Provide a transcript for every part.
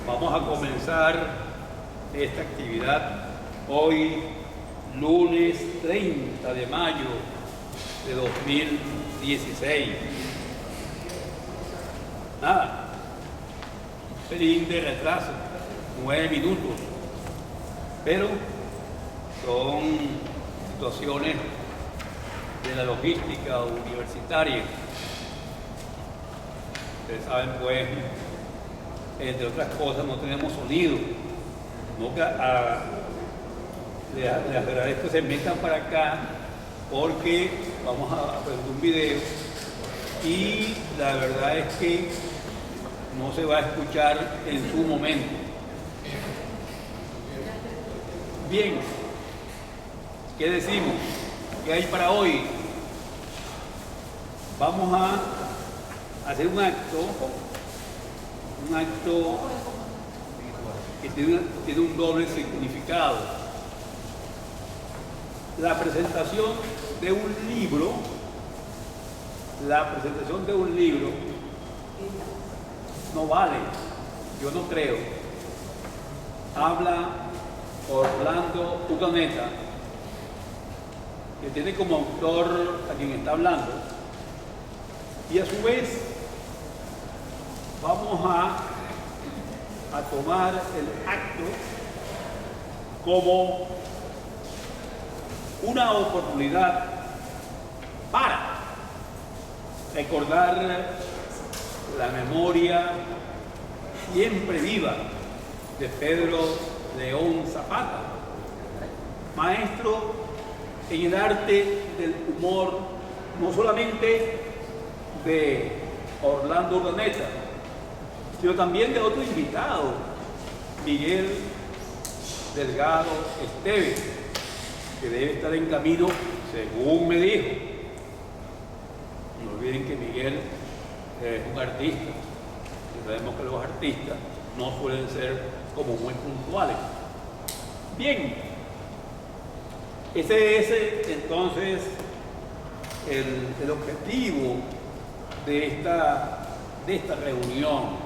Vamos a comenzar esta actividad hoy, lunes 30 de mayo de 2016. Nada, un pelín de retraso, 9 minutos, pero son situaciones de la logística universitaria. Ustedes saben, pues, entre otras cosas, no tenemos sonido. Les agradezco que se metan para acá porque vamos a hacer un video y la verdad es que no se va a escuchar en su momento. Bien, ¿qué decimos? ¿Qué hay para hoy? Vamos a hacer un acto que tiene un doble significado. La presentación de un libro no vale, yo no creo. Habla Orlando Urdaneta, que tiene como autor a quien está hablando, y a su vez vamos a tomar el acto como una oportunidad para recordar la memoria siempre viva de Pedro León Zapata, maestro en el arte del humor, no solamente de Orlando Urdaneta, sino también de otro invitado, Miguel Delgado Esteves, que debe estar en camino, según me dijo. No olviden que Miguel es un artista, y sabemos que los artistas no suelen ser como muy puntuales. Bien, ese es entonces el objetivo de esta reunión.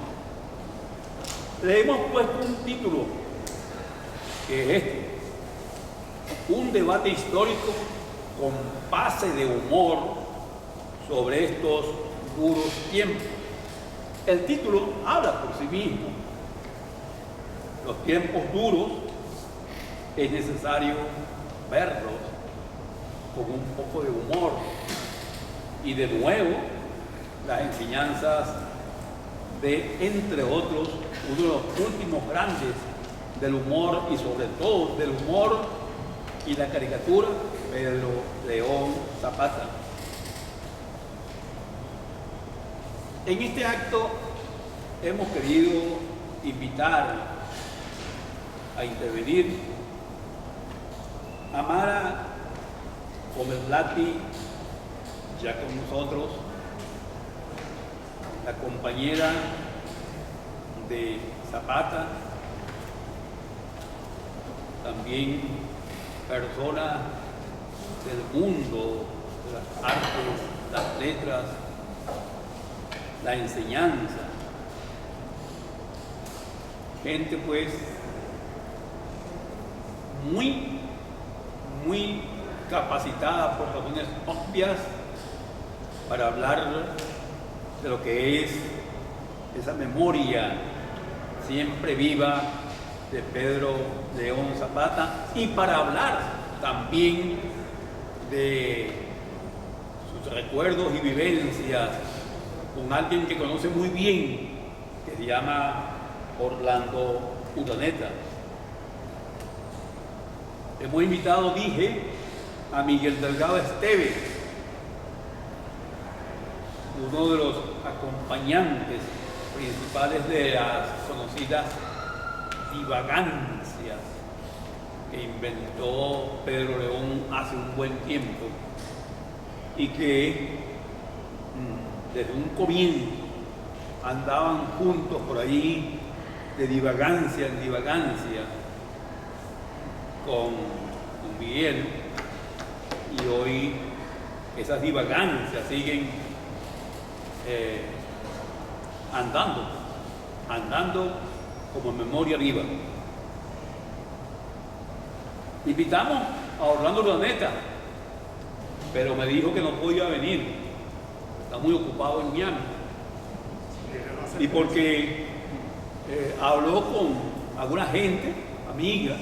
Le hemos puesto un título, que es un debate histórico con base de humor sobre estos duros tiempos. El título habla por sí mismo. Los tiempos duros es necesario verlos con un poco de humor. Y de nuevo, las enseñanzas de, entre otros, uno de los últimos grandes del humor y sobre todo del humor y la caricatura, Pedro León Zapata. En este acto hemos querido invitar a intervenir a Mara Comerlati, ya con nosotros, la compañera de Zapata, también persona del mundo de las artes, las letras, la enseñanza, gente pues muy capacitada por razones obvias para hablar de lo que es esa memoria siempre viva de Pedro León Zapata y para hablar también de sus recuerdos y vivencias con alguien que conoce muy bien, que se llama Orlando Urdaneta. Hemos invitado, dije, a Miguel Delgado Esteves, uno de los acompañantes principales de las conocidas divagancias que inventó Pedro León hace un buen tiempo y que desde un comienzo andaban juntos por ahí de divagancia en divagancia con Miguel, y hoy esas divagancias siguen andando como memoria viva. Invitamos a Orlando Urdaneta, pero me dijo que no podía venir, está muy ocupado en Miami. Y porque habló con alguna gente, amiga,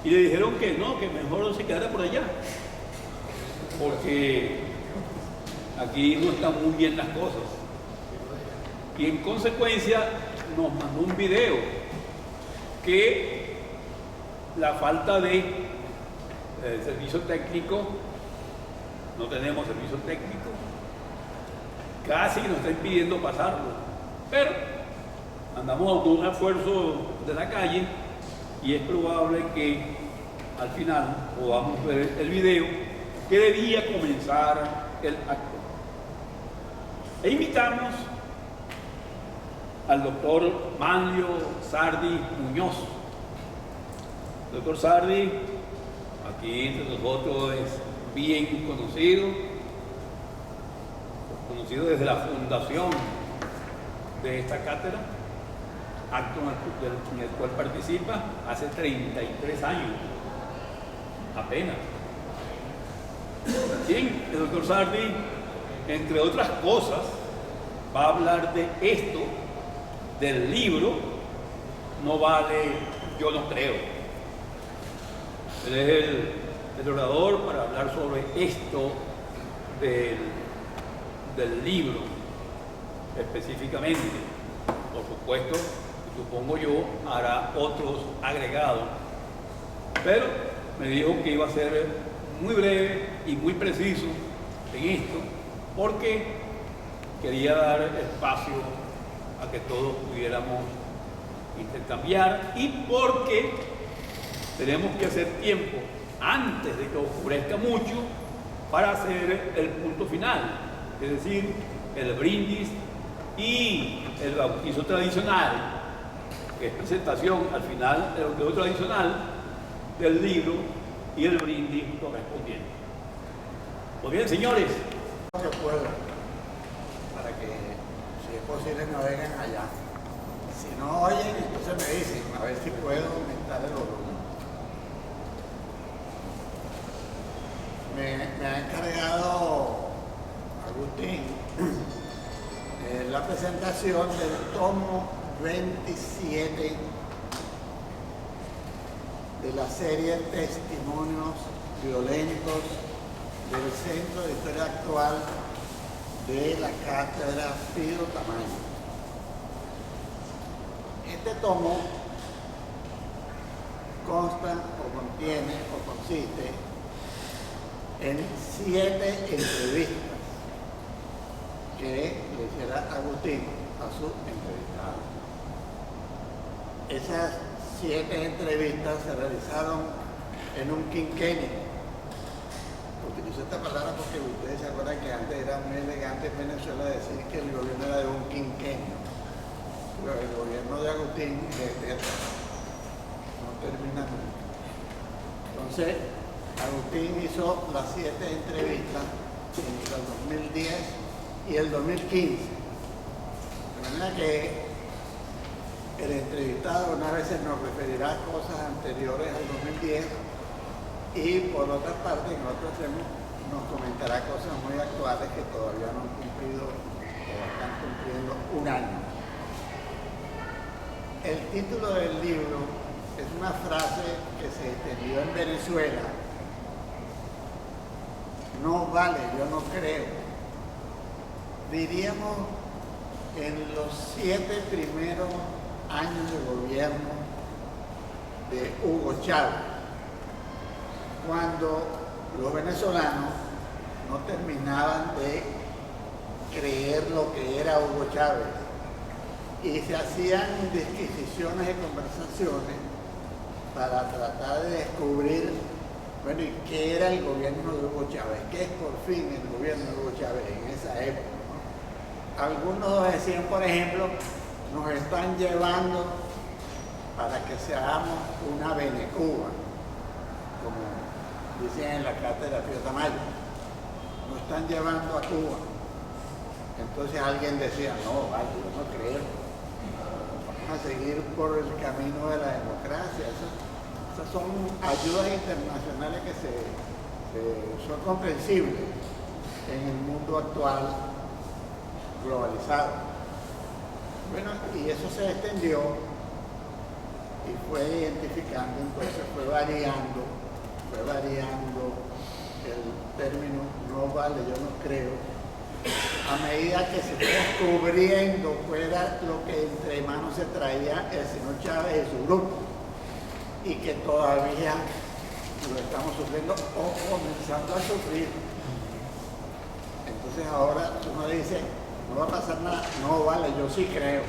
y le dijeron que no, que mejor no se quedara por allá, porque aquí no están muy bien las cosas. Y en consecuencia nos mandó un video que la falta de servicio técnico, no tenemos servicio técnico, casi nos está impidiendo pasarlo. Pero andamos con un esfuerzo de la calle y es probable que al final podamos ver el video que debía comenzar el acto. E invitamos al doctor Manlio Sardi Muñoz. El doctor Sardi, aquí entre nosotros, es bien conocido desde la fundación de esta cátedra, acto en el cual participa hace 33 años, apenas. Bien, el doctor Sardi, entre otras cosas, va a hablar de esto, del libro No Vale, Yo No Creo. Él es el orador para hablar sobre esto del libro específicamente. Por supuesto, supongo yo, hará otros agregados, pero me dijo que iba a ser muy breve y muy preciso en esto, porque quería dar espacio a que todos pudiéramos intercambiar y porque tenemos que hacer tiempo antes de que oscurezca mucho para hacer el punto final, es decir, el brindis y el bautizo tradicional, que es presentación al final del bautizo tradicional del libro y el brindis correspondiente. Pues bien, señores. Lo que puedo, para que, si es posible, no vengan allá. Si no oyen, entonces me dicen, a ver si puedo aumentar el volumen. Me ha encargado Agustín la presentación del tomo 27 de la serie Testimonios Violentos del Centro de Historia Actual de la Cátedra Fido Tamayo. Este tomo consta o contiene o consiste en 7 entrevistas que le hiciera Agustín a su entrevistado. Esas 7 entrevistas se realizaron en un quinquenio. Utilizo esta palabra porque ustedes se acuerdan que antes era muy elegante en Venezuela decir que el gobierno era de un quinquenio. Pero el gobierno de Agustín no termina nunca. Entonces, Agustín hizo las 7 entrevistas entre el 2010 y el 2015. De manera que el entrevistado unas veces nos referirá a cosas anteriores al 2010 y por otra parte en otros temas nos comentará cosas muy actuales que todavía no han cumplido o están cumpliendo un año. El título del libro es una frase que se extendió en Venezuela. No vale, yo no creo. Diríamos en los 7 primeros años de gobierno de Hugo Chávez, cuando los venezolanos no terminaban de creer lo que era Hugo Chávez y se hacían disquisiciones y conversaciones para tratar de descubrir, bueno, ¿y qué era el gobierno de Hugo Chávez? ¿Qué es por fin el gobierno de Hugo Chávez en esa época? Algunos decían, por ejemplo, nos están llevando para que seamos una Venecuba, como dicen en la cátedra Pío Tamayo. Nos están llevando a Cuba. Entonces alguien decía, no, vale, yo no creo. Vamos a seguir por el camino de la democracia. Esas son ayudas internacionales que son comprensibles en el mundo actual globalizado. Bueno, y eso se extendió y fue identificando, entonces fue variando el término no vale, yo no creo, a medida que se fue descubriendo fuera lo que entre manos se traía el señor Chávez y su grupo, y que todavía lo estamos sufriendo o comenzando a sufrir. Entonces ahora uno dice, no va a pasar nada, no vale, yo sí creo.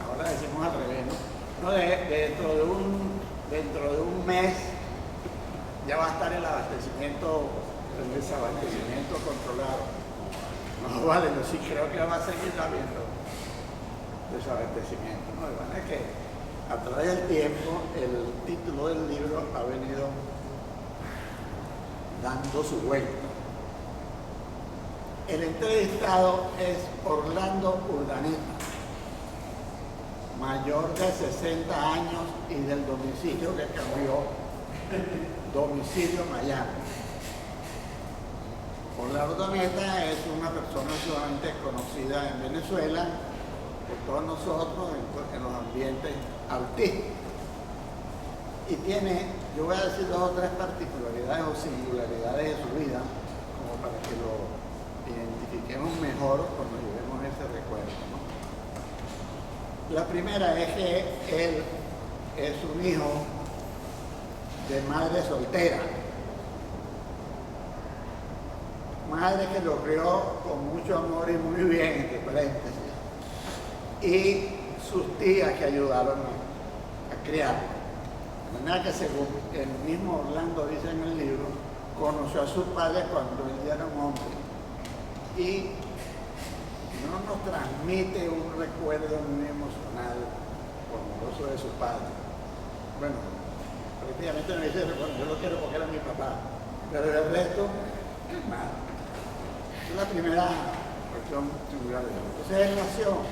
Ahora decimos al revés, ¿no? Dentro de un mes ya va a estar el desabastecimiento controlado. No vale, yo sí creo que va a seguir habiendo desabastecimiento, ¿no? De manera que a través del tiempo el título del libro ha venido dando su vuelta. El entrevistado es Orlando Urdaneta, mayor de 60 años y del domicilio que cambió, domicilio Miami. Orlando Urdaneta es una persona sumamente conocida en Venezuela por todos nosotros en los ambientes artísticos. Y tiene, yo voy a decir 2 o 3 particularidades o singularidades de su vida, como para que lo identifiquemos mejor cuando llevemos ese recuerdo, ¿no? La primera es que él es un hijo de madre soltera, madre que lo crió con mucho amor y muy bien, entre paréntesis, y sus tías que ayudaron a criarlo. De manera que, según el mismo Orlando dice en el libro, conoció a su padre cuando él ya era un hombre, y no nos transmite un recuerdo muy emocional o amoroso de su padre. Bueno, prácticamente me dice, bueno, yo lo quiero porque era mi papá, pero el resto, nada. Es la primera cuestión singular de él. Entonces él nació,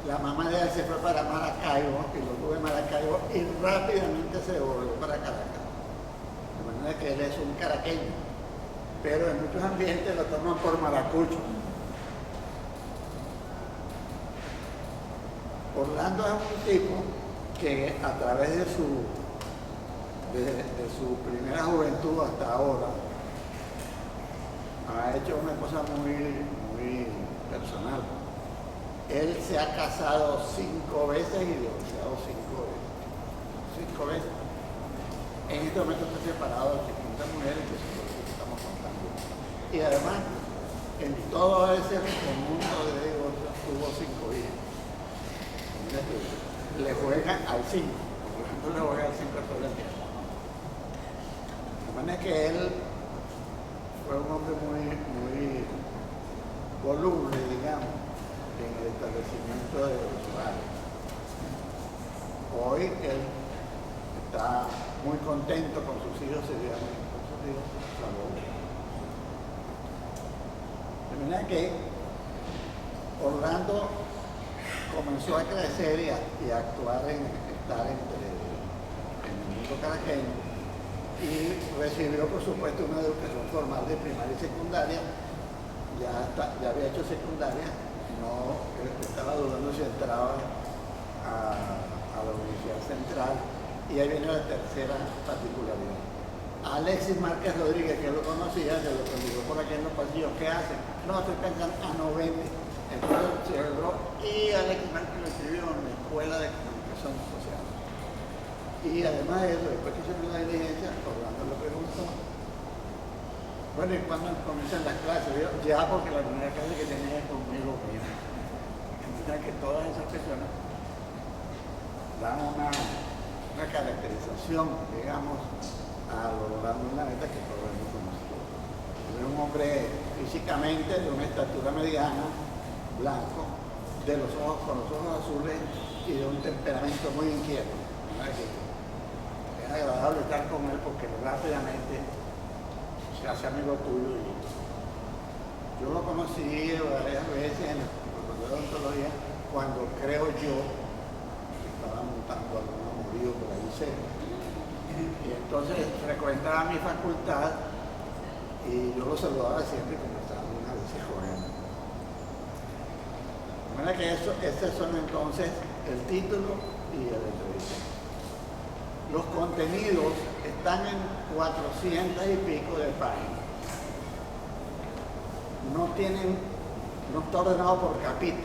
la mamá de él se fue para Maracaibo y lo tuvo en Maracaibo y rápidamente se devolvió para Caracas. De manera que él es un caraqueño, pero en muchos ambientes lo toman por maracucho. Orlando es un tipo que a través de su primera juventud hasta ahora ha hecho una cosa muy, muy personal. Él se ha casado 5 veces y divorciado 5 veces. En este momento está separado de 50 mujeres, que es lo que estamos contando. Y además, en todo ese mundo de divorcio tuvo 5 hijos. Le juegan al 5, no le juegan al 5 todo el tiempo. De manera que él fue un hombre muy voluble, digamos, en el establecimiento de los hogares. Hoy él está muy contento con sus hijos, se lleva muy con sus hijos, salud. De manera que Orlando comenzó a crecer y a actuar estar en el mundo caraqueño y recibió, por supuesto, una educación formal de primaria y secundaria. Ya había hecho secundaria, no estaba dudando si entraba a la Universidad Central, y ahí viene la tercera particularidad. Alexis Márquez Rodríguez, que lo conocía, se lo conocido por aquí en los pasillos, ¿qué hace? No, estoy pensando, no vende. Entonces se logró, y Alexis Márquez lo escribió en la Escuela de Comunicación Social. Y además de eso, después que se me la diligencia, Orlando le preguntó, bueno, ¿y cuándo comienzan las clases? Yo, ya, porque la primera clase que tenía es conmigo mismo. Entonces, que todas esas personas dan una caracterización, digamos, a Orlando Urdaneta que todos hemos conocido. Es un hombre físicamente de una estatura mediana, blanco, con los ojos azules y de un temperamento muy inquieto. Es agradable estar con él porque rápidamente se hace amigo tuyo. Y yo lo conocí varias veces en el Facultad de Odontología cuando creo yo estaba montando algún amorío por ahí cerca. Y entonces frecuentaba mi facultad y yo lo saludaba siempre y conversaba unas veces con él. De manera que estos son entonces el título y el entrevista. Los contenidos están en 400 y pico de páginas. No está ordenado por capítulos,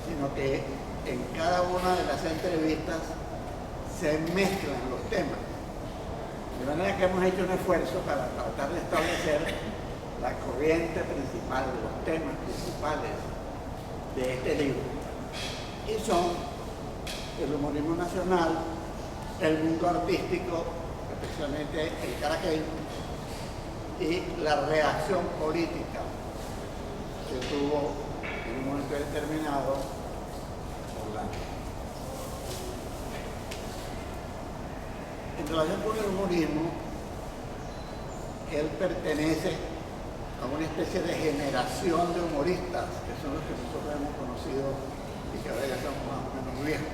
sino que en cada una de las entrevistas se mezclan los temas. De manera que hemos hecho un esfuerzo para tratar de establecer la corriente principal, los temas principales de este libro. Y son el humorismo nacional, el mundo artístico, especialmente el caraqueño, y la reacción política que tuvo en un momento determinado Orlando. En relación con el humorismo, él pertenece a una especie de generación de humoristas, que son los que nosotros hemos conocido y que ahora ya somos más o menos viejos.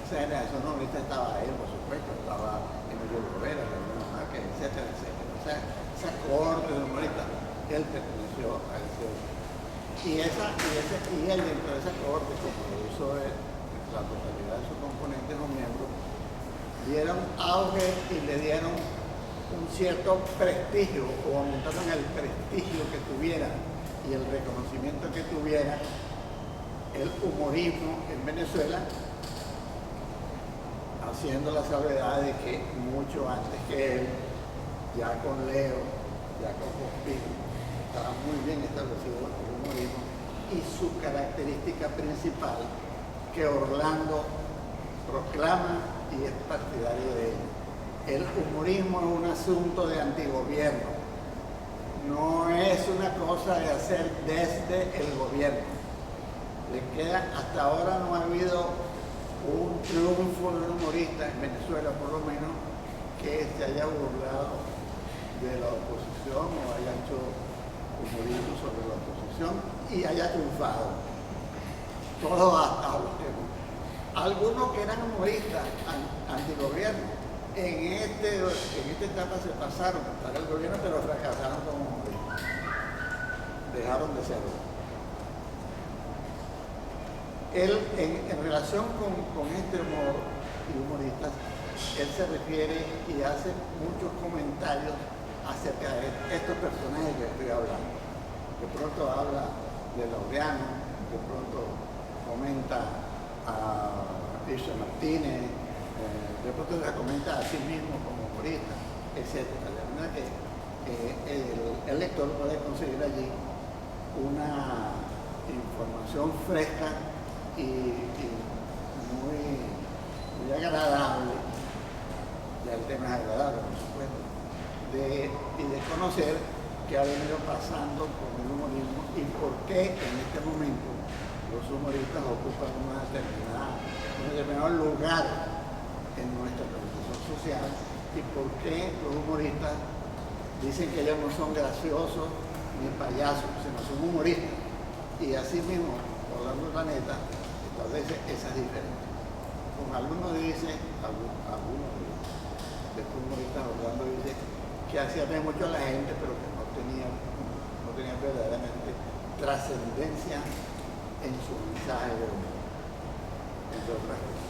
Esa generación de humoristas estaba él, por supuesto, estaba Emilio Lovera, etcétera, etcétera. O sea, esa cohorte de humoristas, él perteneció a ese. Y él dentro de esa cohorte, como lo hizo la totalidad de sus componentes o miembros, dieron auge y le dieron un cierto prestigio o aumentaron el prestigio que tuviera y el reconocimiento que tuviera el humorismo en Venezuela, haciendo la salvedad de que mucho antes que él, ya con Leo, ya con Jospin, estaba muy bien establecido el humorismo y su característica principal que Orlando proclama y es partidario de él. El humorismo es un asunto de antigobierno, no es una cosa de hacer desde el gobierno. Hasta ahora no ha habido un triunfo de un humorista en Venezuela, por lo menos, que se haya burlado de la oposición o haya hecho humorismo sobre la oposición y haya triunfado. Todos hasta los temas. Algunos que eran humoristas antigobierno, en esta etapa se pasaron para el gobierno, pero fracasaron como humoristas. Dejaron de serlo. Él, en relación con este humor y humoristas, él se refiere y hace muchos comentarios acerca de estos personajes que estoy hablando. De pronto habla de Laureano, de pronto comenta a Cristian Martínez, de pronto se comenta a sí mismo como humorista, etc. De manera que el lector puede conseguir allí una información fresca y muy agradable, ya el tema es agradable, por supuesto, y de conocer qué ha venido pasando con el humorismo y por qué en este momento los humoristas ocupan un determinado lugar en nuestra organización social y por qué los humoristas dicen que ellos no son graciosos ni payasos, sino son humoristas. Y así mismo, Orlando Urdaneta establece esas diferencias. Con algunos dice, algunos de estos humoristas, Orlando dice que hacía ver mucho a la gente, pero que no tenía verdaderamente trascendencia en su mensaje de humor, entre otras cosas.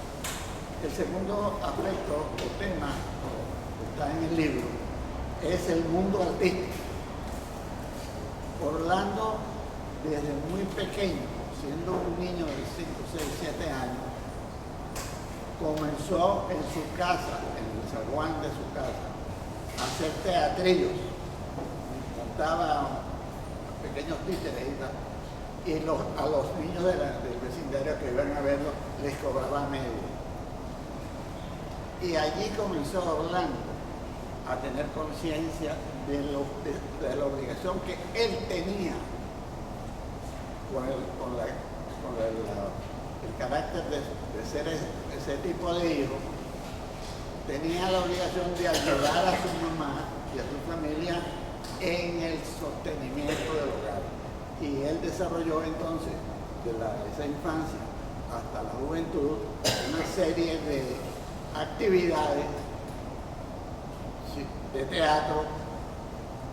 El segundo aspecto o tema que está en el libro es el mundo artístico. Orlando, desde muy pequeño, siendo un niño de 5, 6, 7 años, comenzó en su casa, en el zaguán de su casa, a hacer teatrillos. Montaba pequeños títeres y a los niños del vecindario que iban a verlo les cobraba medio. Y allí comenzó Orlando a tener conciencia de la obligación que él tenía con el carácter de ser ese tipo de hijo. Tenía la obligación de ayudar a su mamá y a su familia en el sostenimiento del hogar. Y él desarrolló entonces, esa infancia, hasta la juventud una serie de actividades de teatro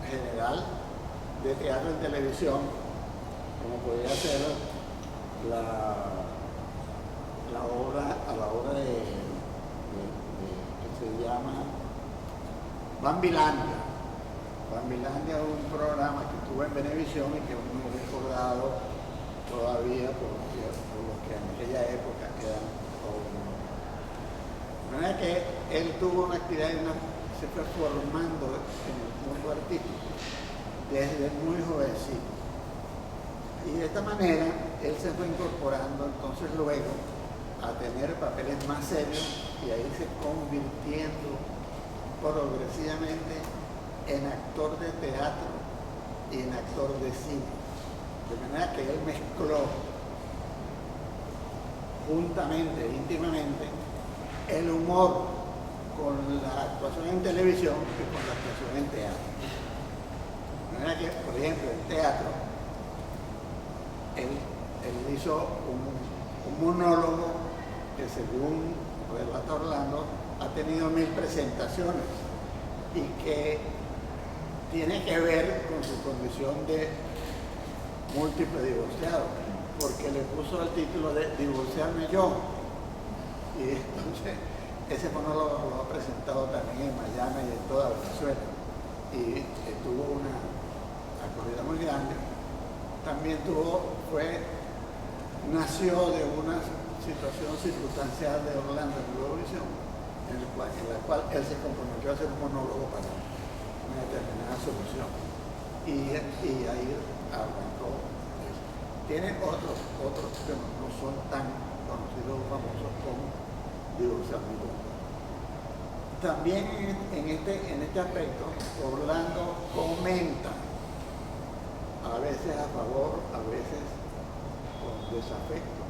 general, de teatro en televisión, como podría ser la obra que se llama Bambilandia. Bambilandia es un programa que tuvo en Venevisión y que es muy recordado todavía por los que en aquella época eran jóvenes. De manera que él tuvo una actividad y se fue formando en el mundo artístico desde muy jovencito. Y de esta manera él se fue incorporando entonces luego a tener papeles más serios y a irse convirtiendo progresivamente en actor de teatro y en actor de cine. De manera que él mezcló juntamente, íntimamente, el humor con la actuación en televisión y con la actuación en teatro. De manera que, por ejemplo, en teatro, él hizo un monólogo que, según relata Orlando, ha tenido 1000 presentaciones y que tiene que ver con su condición de múltiple divorciado, porque le puso el título de Divorciarme yo. Y entonces ese monólogo lo ha presentado también en Miami y en toda Venezuela y tuvo una acogida muy grande. También nació de una situación circunstancial de Orlando en Eurovisión, en la cual él se comprometió a hacer un monólogo para una determinada solución y ahí arrancó eso. Tiene otros que no son tan conocidos o famosos como Divorciarme. También en este aspecto Orlando comenta, a veces a favor, a veces con desafecto,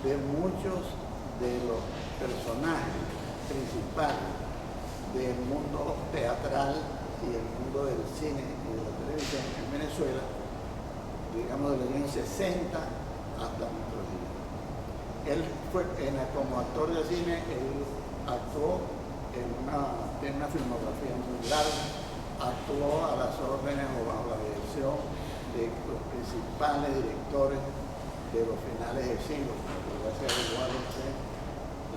de muchos de los personajes principales del mundo teatral y el mundo del cine y de la televisión en Venezuela, digamos de los años 60 hasta nuestros días. Él como actor de cine, él actuó tiene una filmografía muy larga, actuó a las órdenes o bajo la dirección de los principales directores de los finales del siglo, como podría ser Wallenstein,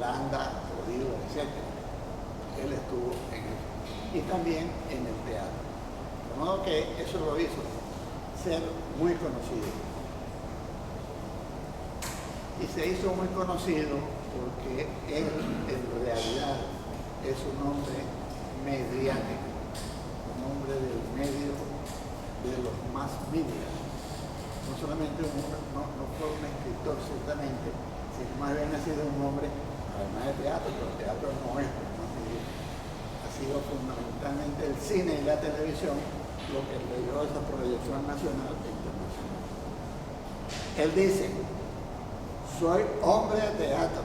Landa, Rodrigo, etc. Él estuvo en eso. Y también en el teatro. De modo que eso lo hizo ser muy conocido. Y se hizo muy conocido porque él en realidad es un hombre mediático, un hombre del medio de los más media. No solamente no fue un escritor ciertamente, sino más bien ha sido un hombre, además de teatro, pero el teatro no es más media. Ha sido fundamentalmente el cine y la televisión lo que le dio esa proyección nacional e internacional. Él dice: soy hombre de teatro,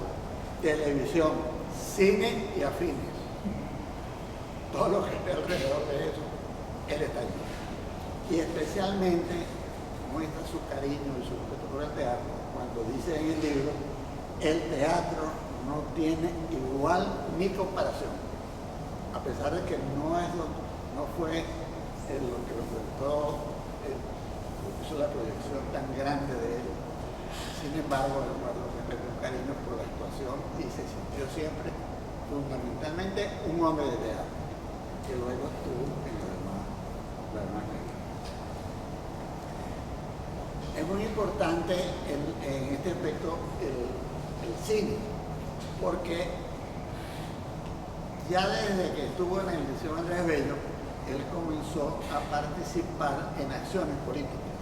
televisión, cine y afines. Todo lo que esté alrededor de eso, él está allí. Y especialmente muestra su cariño y su respeto por el teatro cuando dice en el libro: el teatro no tiene igual ni comparación. A pesar de que no fue lo que representó, hizo la proyección tan grande de él. Sin embargo, él guardó respeto y cariño por la actuación y se sintió siempre fundamentalmente un hombre de teatro, que luego estuvo en la demás regla. Es muy importante en este aspecto el cine, porque ya desde que estuvo en el Liceo Andrés Bello, él comenzó a participar en acciones políticas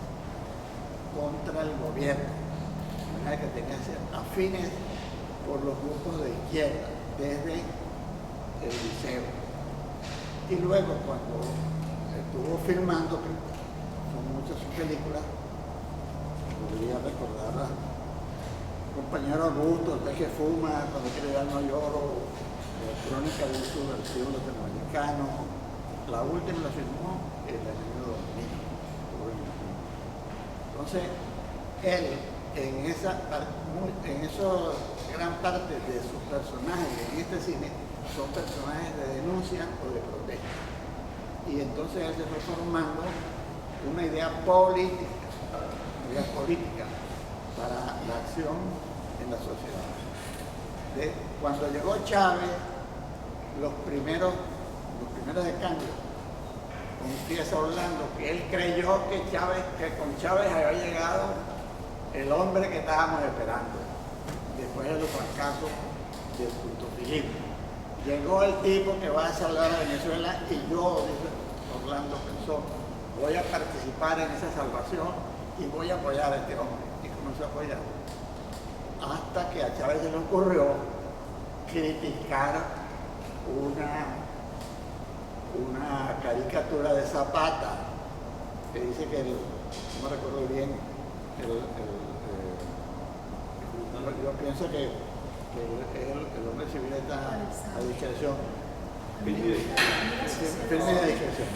contra el gobierno, de manera que tenía que ser afines por los grupos de izquierda desde el liceo. Y luego, cuando estuvo filmando, que son muchas sus películas, podría recordar a Compañero Augusto, El pez que fuma, Cuando quiere dar no lloro, Crónica de un subversivo latinoamericano. La última la filmó El enemigo dominio. Entonces, él en eso gran parte de sus personajes en este cine son personajes de denuncia o de protesta. Y entonces él se fue formando una idea política para la acción en la sociedad. Cuando llegó Chávez, los primeros de cambio, confiesa Orlando que él creyó que con Chávez había llegado el hombre que estábamos esperando, después de los fracasos del culturalismo. Llegó el tipo que va a salvar a Venezuela y yo, dice Orlando, pensó, voy a participar en esa salvación y voy a apoyar a este hombre. Y comenzó a apoyar. Hasta que a Chávez se le ocurrió criticar una caricatura de Zapata que dice que, no me recuerdo bien, yo pienso que el hombre civil está a discreción. Firme de discreción.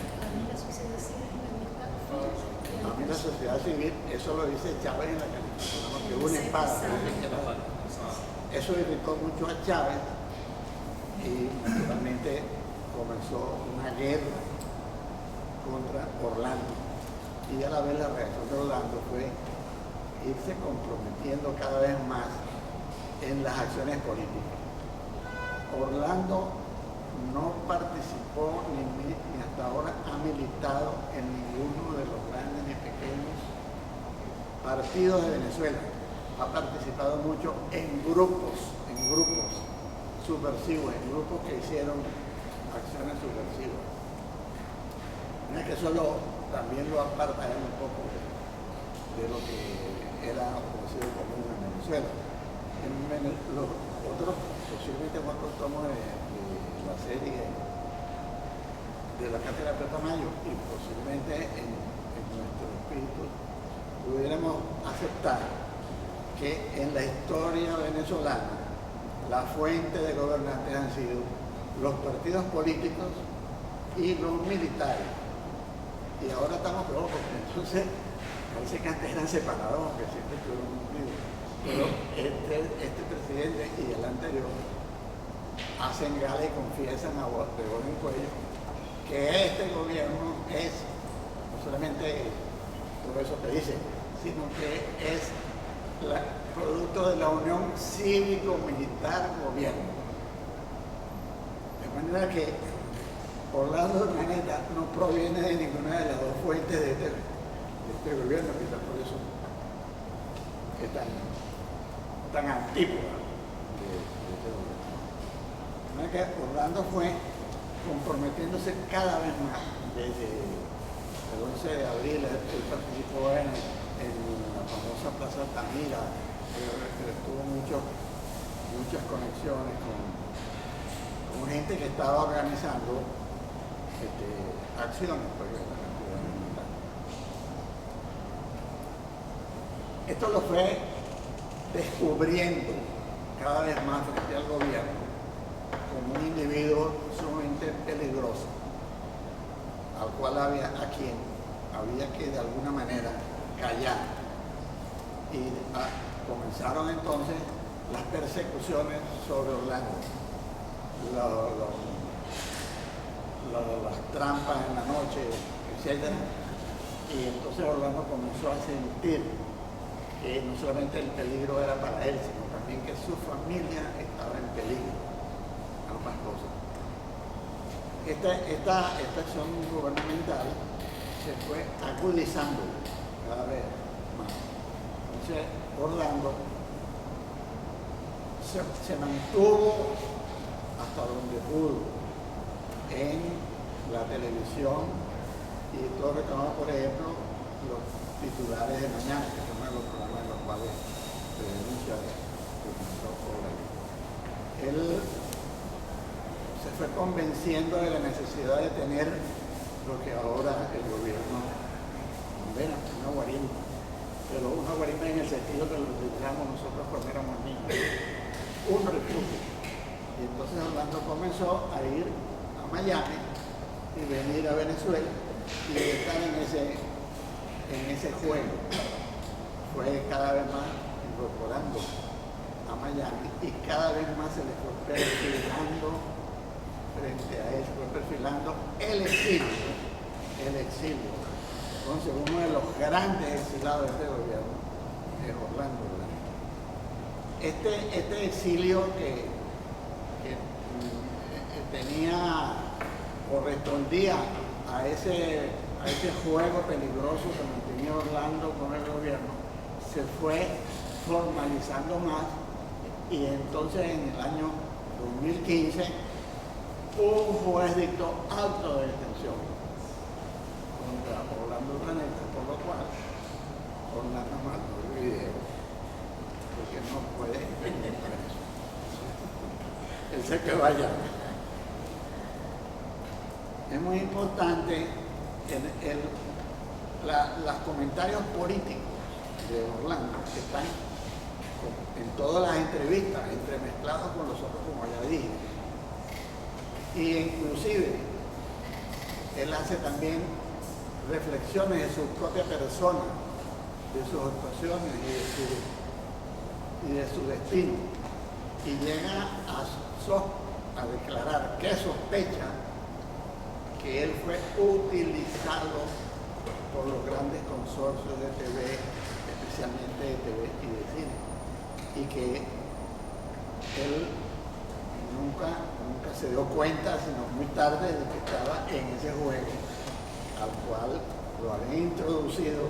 A mí la sociedad civil, eso lo dice Chávez en la caricatura, porque una espada. Eso irritó mucho a Chávez y naturalmente comenzó una guerra contra Orlando. Y a la vez la reacción de Orlando fue irse comprometiendo cada vez más en las acciones políticas. Orlando no participó ni hasta ahora ha militado en ninguno de los grandes ni pequeños partidos de Venezuela. Ha participado mucho en grupos subversivos, en grupos que hicieron acciones subversivas. Mira que eso también lo aparta un poco de lo que era conocido común en Venezuela. Los otros, posiblemente otros tomos de la serie de la Cátedra de Tamayo y posiblemente en nuestro espíritu pudiéramos aceptar que en la historia venezolana la fuente de gobernantes han sido los partidos políticos y los militares. Y ahora estamos peor porque entonces parece que antes eran separados, aunque siempre estuvieron unidos. Pero este presidente y el anterior hacen gala y confiesan a voz en cuello que este gobierno es no solamente todo eso que dice, sino que es producto de la unión cívico-militar-gobierno. De manera que Orlando Urdaneta no proviene de ninguna de las dos fuentes de este gobierno, quizás por eso es tan antípoda de este gobierno. De manera que Orlando fue comprometiéndose cada vez más desde el 11 de abril. Él participó en la famosa Plaza Altamira, tuvo muchas conexiones con gente que estaba organizando acciones por esta cantidad militar. Esto lo fue descubriendo cada vez más frente al gobierno como un individuo sumamente peligroso, a quien había que de alguna manera callar. Y comenzaron entonces las persecuciones sobre Orlando, las trampas en la noche, etc. Y entonces Orlando comenzó a sentir que no solamente el peligro era para él, sino también que su familia estaba en peligro, ambas cosas. Esta acción gubernamental se fue agudizando cada vez más. Entonces Orlando se mantuvo hasta donde pudo en la televisión y todo reclamaba, por ejemplo, los titulares de mañana, que son los programas en los cuales se denuncia él se fue convenciendo de la necesidad de tener lo que ahora el gobierno condena, una guarida, pero una guarida en el sentido que lo utilizamos nosotros cuando éramos niños, un refugio. Y entonces Orlando comenzó a ir a Miami y venir a Venezuela y estar en ese juego. Fue cada vez más incorporando a Miami y cada vez más se le fue perfilando frente a él, fue perfilando el exilio. Entonces uno de los grandes exilados de este gobierno es Orlando Urdaneta. Este exilio que correspondía a ese juego peligroso que mantenía Orlando con el gobierno, se fue formalizando más y entonces en el año 2015 un juez dictó auto de detención contra Orlando Urdaneta, por lo cual Orlando mandó el video porque no puede venir preso. Él se quedó allá. Es muy importante los comentarios políticos de Orlando que están en todas las entrevistas, entremezclados con los otros, como ya dije. Y inclusive él hace también reflexiones de su propia persona, de sus actuaciones y de su destino. Y llega a declarar que sospecha que él fue utilizado por los grandes consorcios de TV, especialmente de TV y de cine, y que él nunca se dio cuenta, sino muy tarde, de que estaba en ese juego al cual lo habían introducido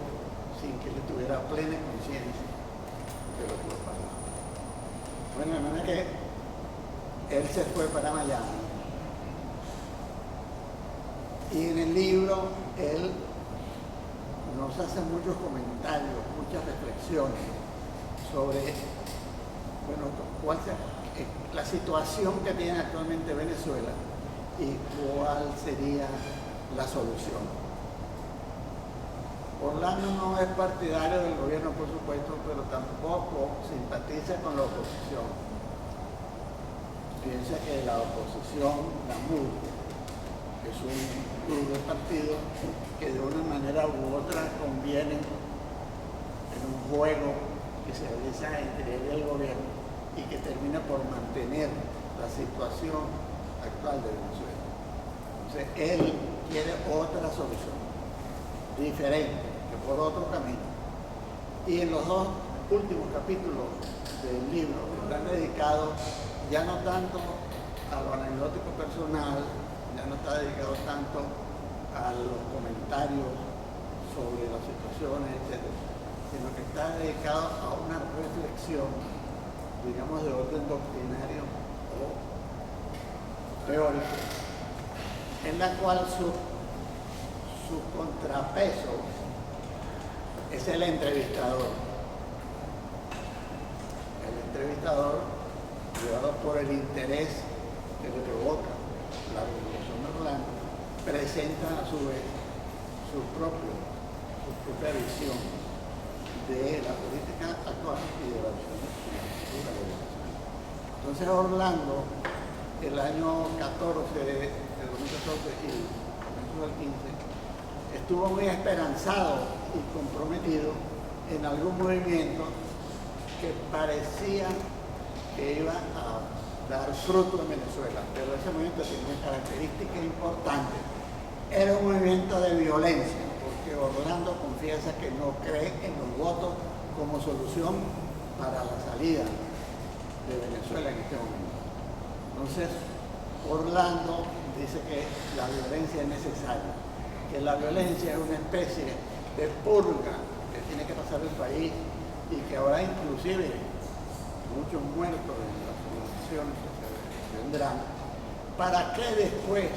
sin que él tuviera plena conciencia de lo que lo pasaba. Bueno, de manera que él se fue para Miami. Y en el libro él nos hace muchos comentarios, muchas reflexiones sobre, bueno, cuál es la situación que tiene actualmente Venezuela y cuál sería la solución. Orlando no es partidario del gobierno, por supuesto, pero tampoco simpatiza con la oposición. Piensa que la oposición, la MUD, es un club de partidos que de una manera u otra convienen en un juego que se realiza entre él y el gobierno y que termina por mantener la situación actual de Venezuela. Entonces, él quiere otra solución, diferente, que por otro camino. Y en los dos últimos capítulos del libro están dedicados ya no tanto a lo anecdótico personal, ya no está dedicado tanto a los comentarios sobre las situaciones, etc., sino que está dedicado a una reflexión, digamos, de orden doctrinario o teórico, en la cual su contrapeso es el entrevistador. El entrevistador, llevado por el interés que le provoca la Revolución de Orlando, presenta a su vez su propia visión de la política actual y de la visión futura de Venezuela. Entonces Orlando, el año 14, el 2014 y el comienzo del 15, estuvo muy esperanzado y comprometido en algún movimiento que parecía que iba a dar fruto en Venezuela, pero ese movimiento tiene una característica importante. Era un movimiento de violencia, porque Orlando confiesa que no cree en los votos como solución para la salida de Venezuela en este momento. Entonces, Orlando dice que la violencia es necesaria, que la violencia es una especie de purga que tiene que pasar el país y que habrá inclusive muchos muertos en las civilizaciones que vendrán, para que después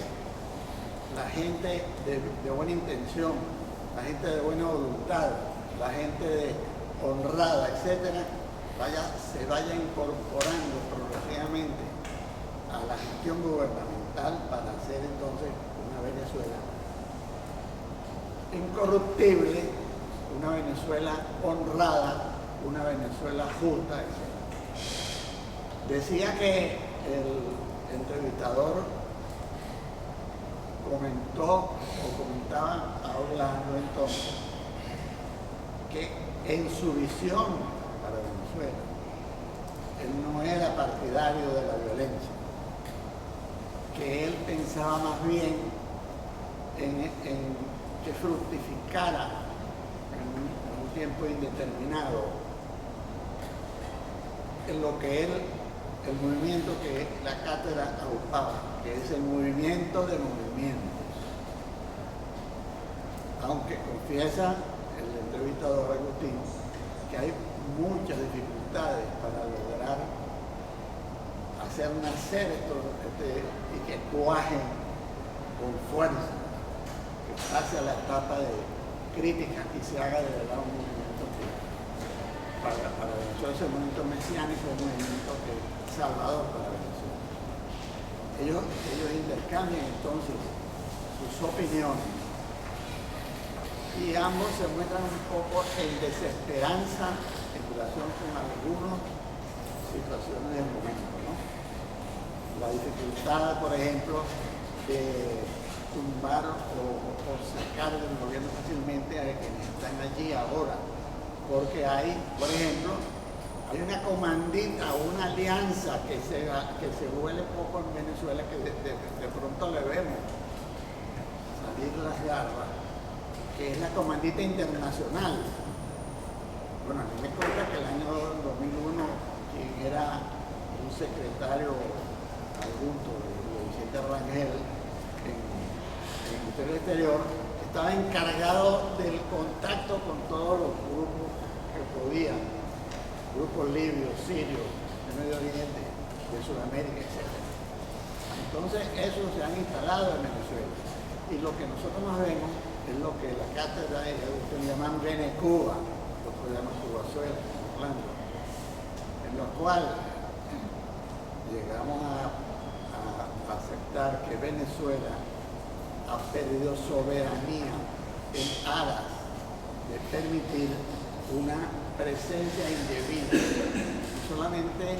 la gente de buena intención, la gente de buena voluntad, la gente honrada, etcétera, se vaya incorporando progresivamente a la gestión gubernamental para hacer entonces una Venezuela incorruptible, una Venezuela honrada, una Venezuela justa, etc. Decía que el entrevistador comentaba a Orlando entonces que en su visión para Venezuela, Venezuela, él no era partidario de la violencia, que él pensaba más bien en que fructificara en un tiempo indeterminado en lo que él, el movimiento que la cátedra agrupaba, que es el movimiento de movimientos. Aunque confiesa el entrevistador Agustín que hay muchas dificultades para lograr hacer nacer estos y que cuajen con fuerza, que pase a la etapa de crítica y se haga de verdad un movimiento que para Venezuela es el movimiento mesiánico, el movimiento que salvador para Venezuela. Ellos intercambian entonces sus opiniones y ambos se muestran un poco en desesperanza en relación con algunas situaciones del momento, ¿no? La dificultad, por ejemplo, de tumbar o sacar del gobierno fácilmente a quienes están allí ahora, porque hay, por ejemplo, hay una comandita, una alianza que se huele poco en Venezuela, que de pronto le vemos salir las garras, que es la comandita internacional. Bueno, a mí me consta que el año 2001, quien era un secretario adjunto de Vicente Rangel en el Ministerio del Exterior, estaba encargado del contacto con todos los grupos que podían, grupos libios, sirios, de Medio Oriente, de Sudamérica, etc. Entonces, esos se han instalado en Venezuela. Y lo que nosotros nos vemos es lo que la cátedra de Agustín llaman Venecuba, lo que llaman Cubazuela, Orlando, en lo cual llegamos a aceptar que Venezuela ha perdido soberanía en aras de permitir una presencia indebida, no solamente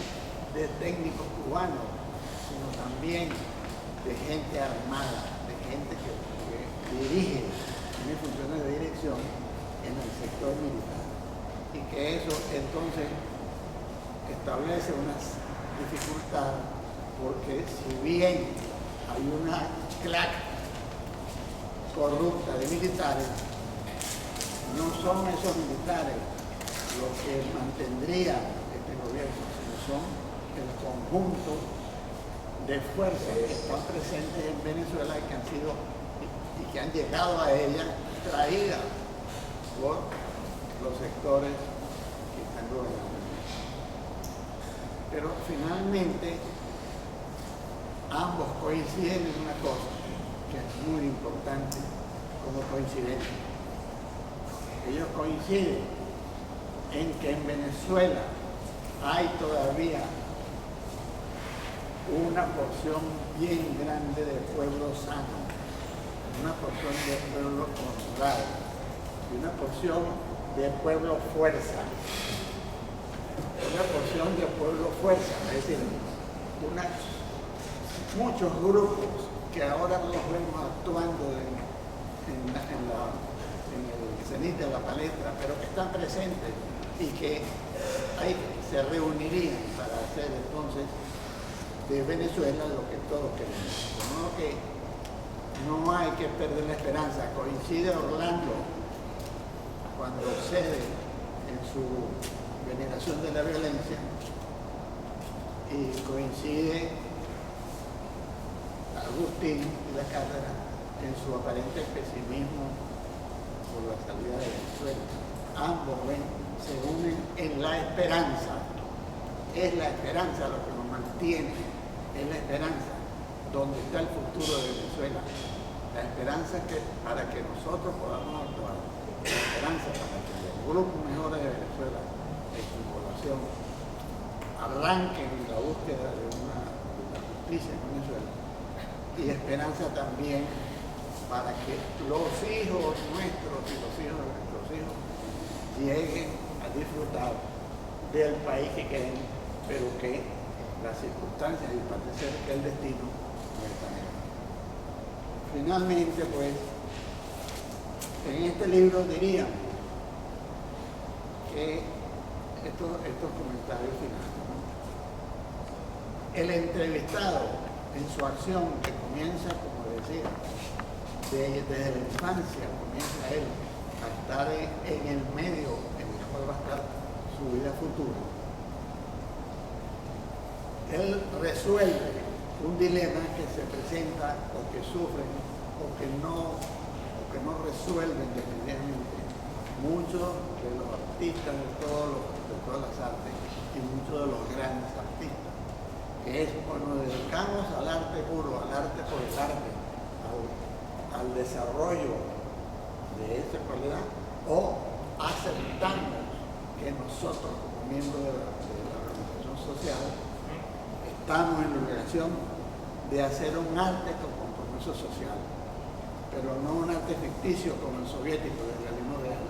de técnicos cubanos, sino también de gente armada, de gente que dirige, tiene funciones de dirección en el sector militar. Y que eso entonces establece una dificultad, porque si bien hay una claque corrupta de militares, no son esos militares los que mantendrían este gobierno, sino son el conjunto de fuerzas que están presentes en Venezuela y que han sido y que han llegado a ella traídas por los sectores que están gobernando. Pero finalmente ambos coinciden en una cosa que es muy importante como coincidencia. Ellos coinciden en que en Venezuela hay todavía una porción bien grande de pueblo sano, una porción de pueblo honrado y una porción de pueblo fuerza. Una porción de pueblo fuerza, es decir, muchos grupos que ahora los vemos actuando en el cenit de la palestra, pero que están presentes y que ahí se reunirían para hacer entonces de Venezuela lo que todos queremos. De modo que no hay que perder la esperanza. Coincide Orlando cuando cede en su veneración de la violencia y coincide Agustín y la cátedra en su aparente pesimismo por la salida de Venezuela. Ambos se unen en la esperanza. Es la esperanza lo que nos mantiene, es la esperanza donde está el futuro de Venezuela. La esperanza para que nosotros podamos actuar, la esperanza para que los grupos mejores de Venezuela, de su población, arranquen la búsqueda de una justicia en Venezuela, y esperanza también para que los hijos nuestros y los hijos de nuestros hijos lleguen a disfrutar del país que queremos, pero que las circunstancias y parece ser que el destino no está en él. Finalmente, pues, en este libro diríamos que estos comentarios finales, ¿no? El entrevistado en su acción, que comienza, como decía, desde la infancia, comienza él a estar en el medio en el cual va a estar su vida futura. Él resuelve un dilema que se presenta o que sufren o que no resuelven definitivamente muchos de los artistas de todas las artes y muchos de los grandes artistas, que es cuando nos dedicamos al arte puro, al arte por el arte, al desarrollo de esta cualidad, o aceptamos que nosotros como miembros de la organización social estamos en la obligación de hacer un arte con compromiso social, pero no un arte ficticio como el soviético del realismo real,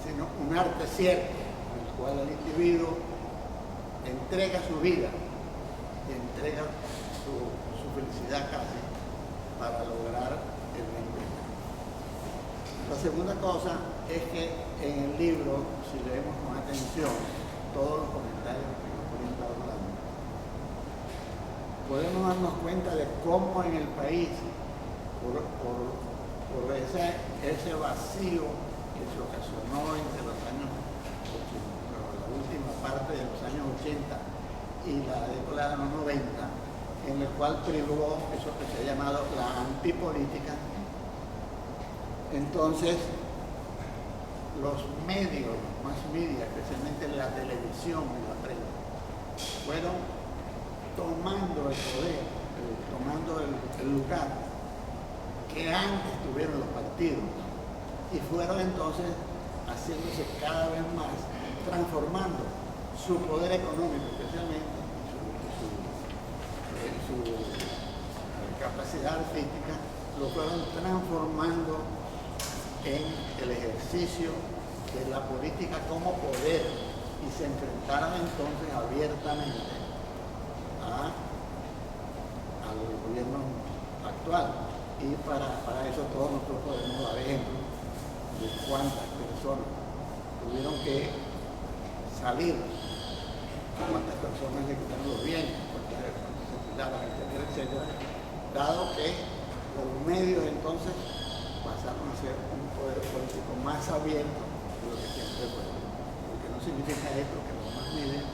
sino un arte cierto, en el cual el individuo entrega su vida y entrega su felicidad casi para lograr el bien común. La segunda cosa es que en el libro, si leemos con atención todos los comentarios que nos pueden estar hablando, podemos darnos cuenta de cómo en el país, por ese vacío que se ocasionó entre los años 80, la última parte de los años 80 y la década de los 90, en el cual privó eso que se ha llamado la antipolítica. Entonces, los medios, los más media, especialmente la televisión y la prensa, fueron tomando el poder, tomando el lugar que antes tuvieron los partidos, y fueron entonces haciéndose cada vez más, transformando su poder económico especialmente, su capacidad artística, lo fueron transformando en el ejercicio de la política como poder, y se enfrentaron entonces abiertamente al gobierno actual. Y para eso todos nosotros podemos dar ejemplos de cuántas personas tuvieron que salir, cuántas personas le quitaron los bienes, cuántas se jubilaron, etcétera, etcétera, dado que los medios entonces pasaron a ser un poder político más abierto de lo que siempre fue. Lo que no significa esto que los más medios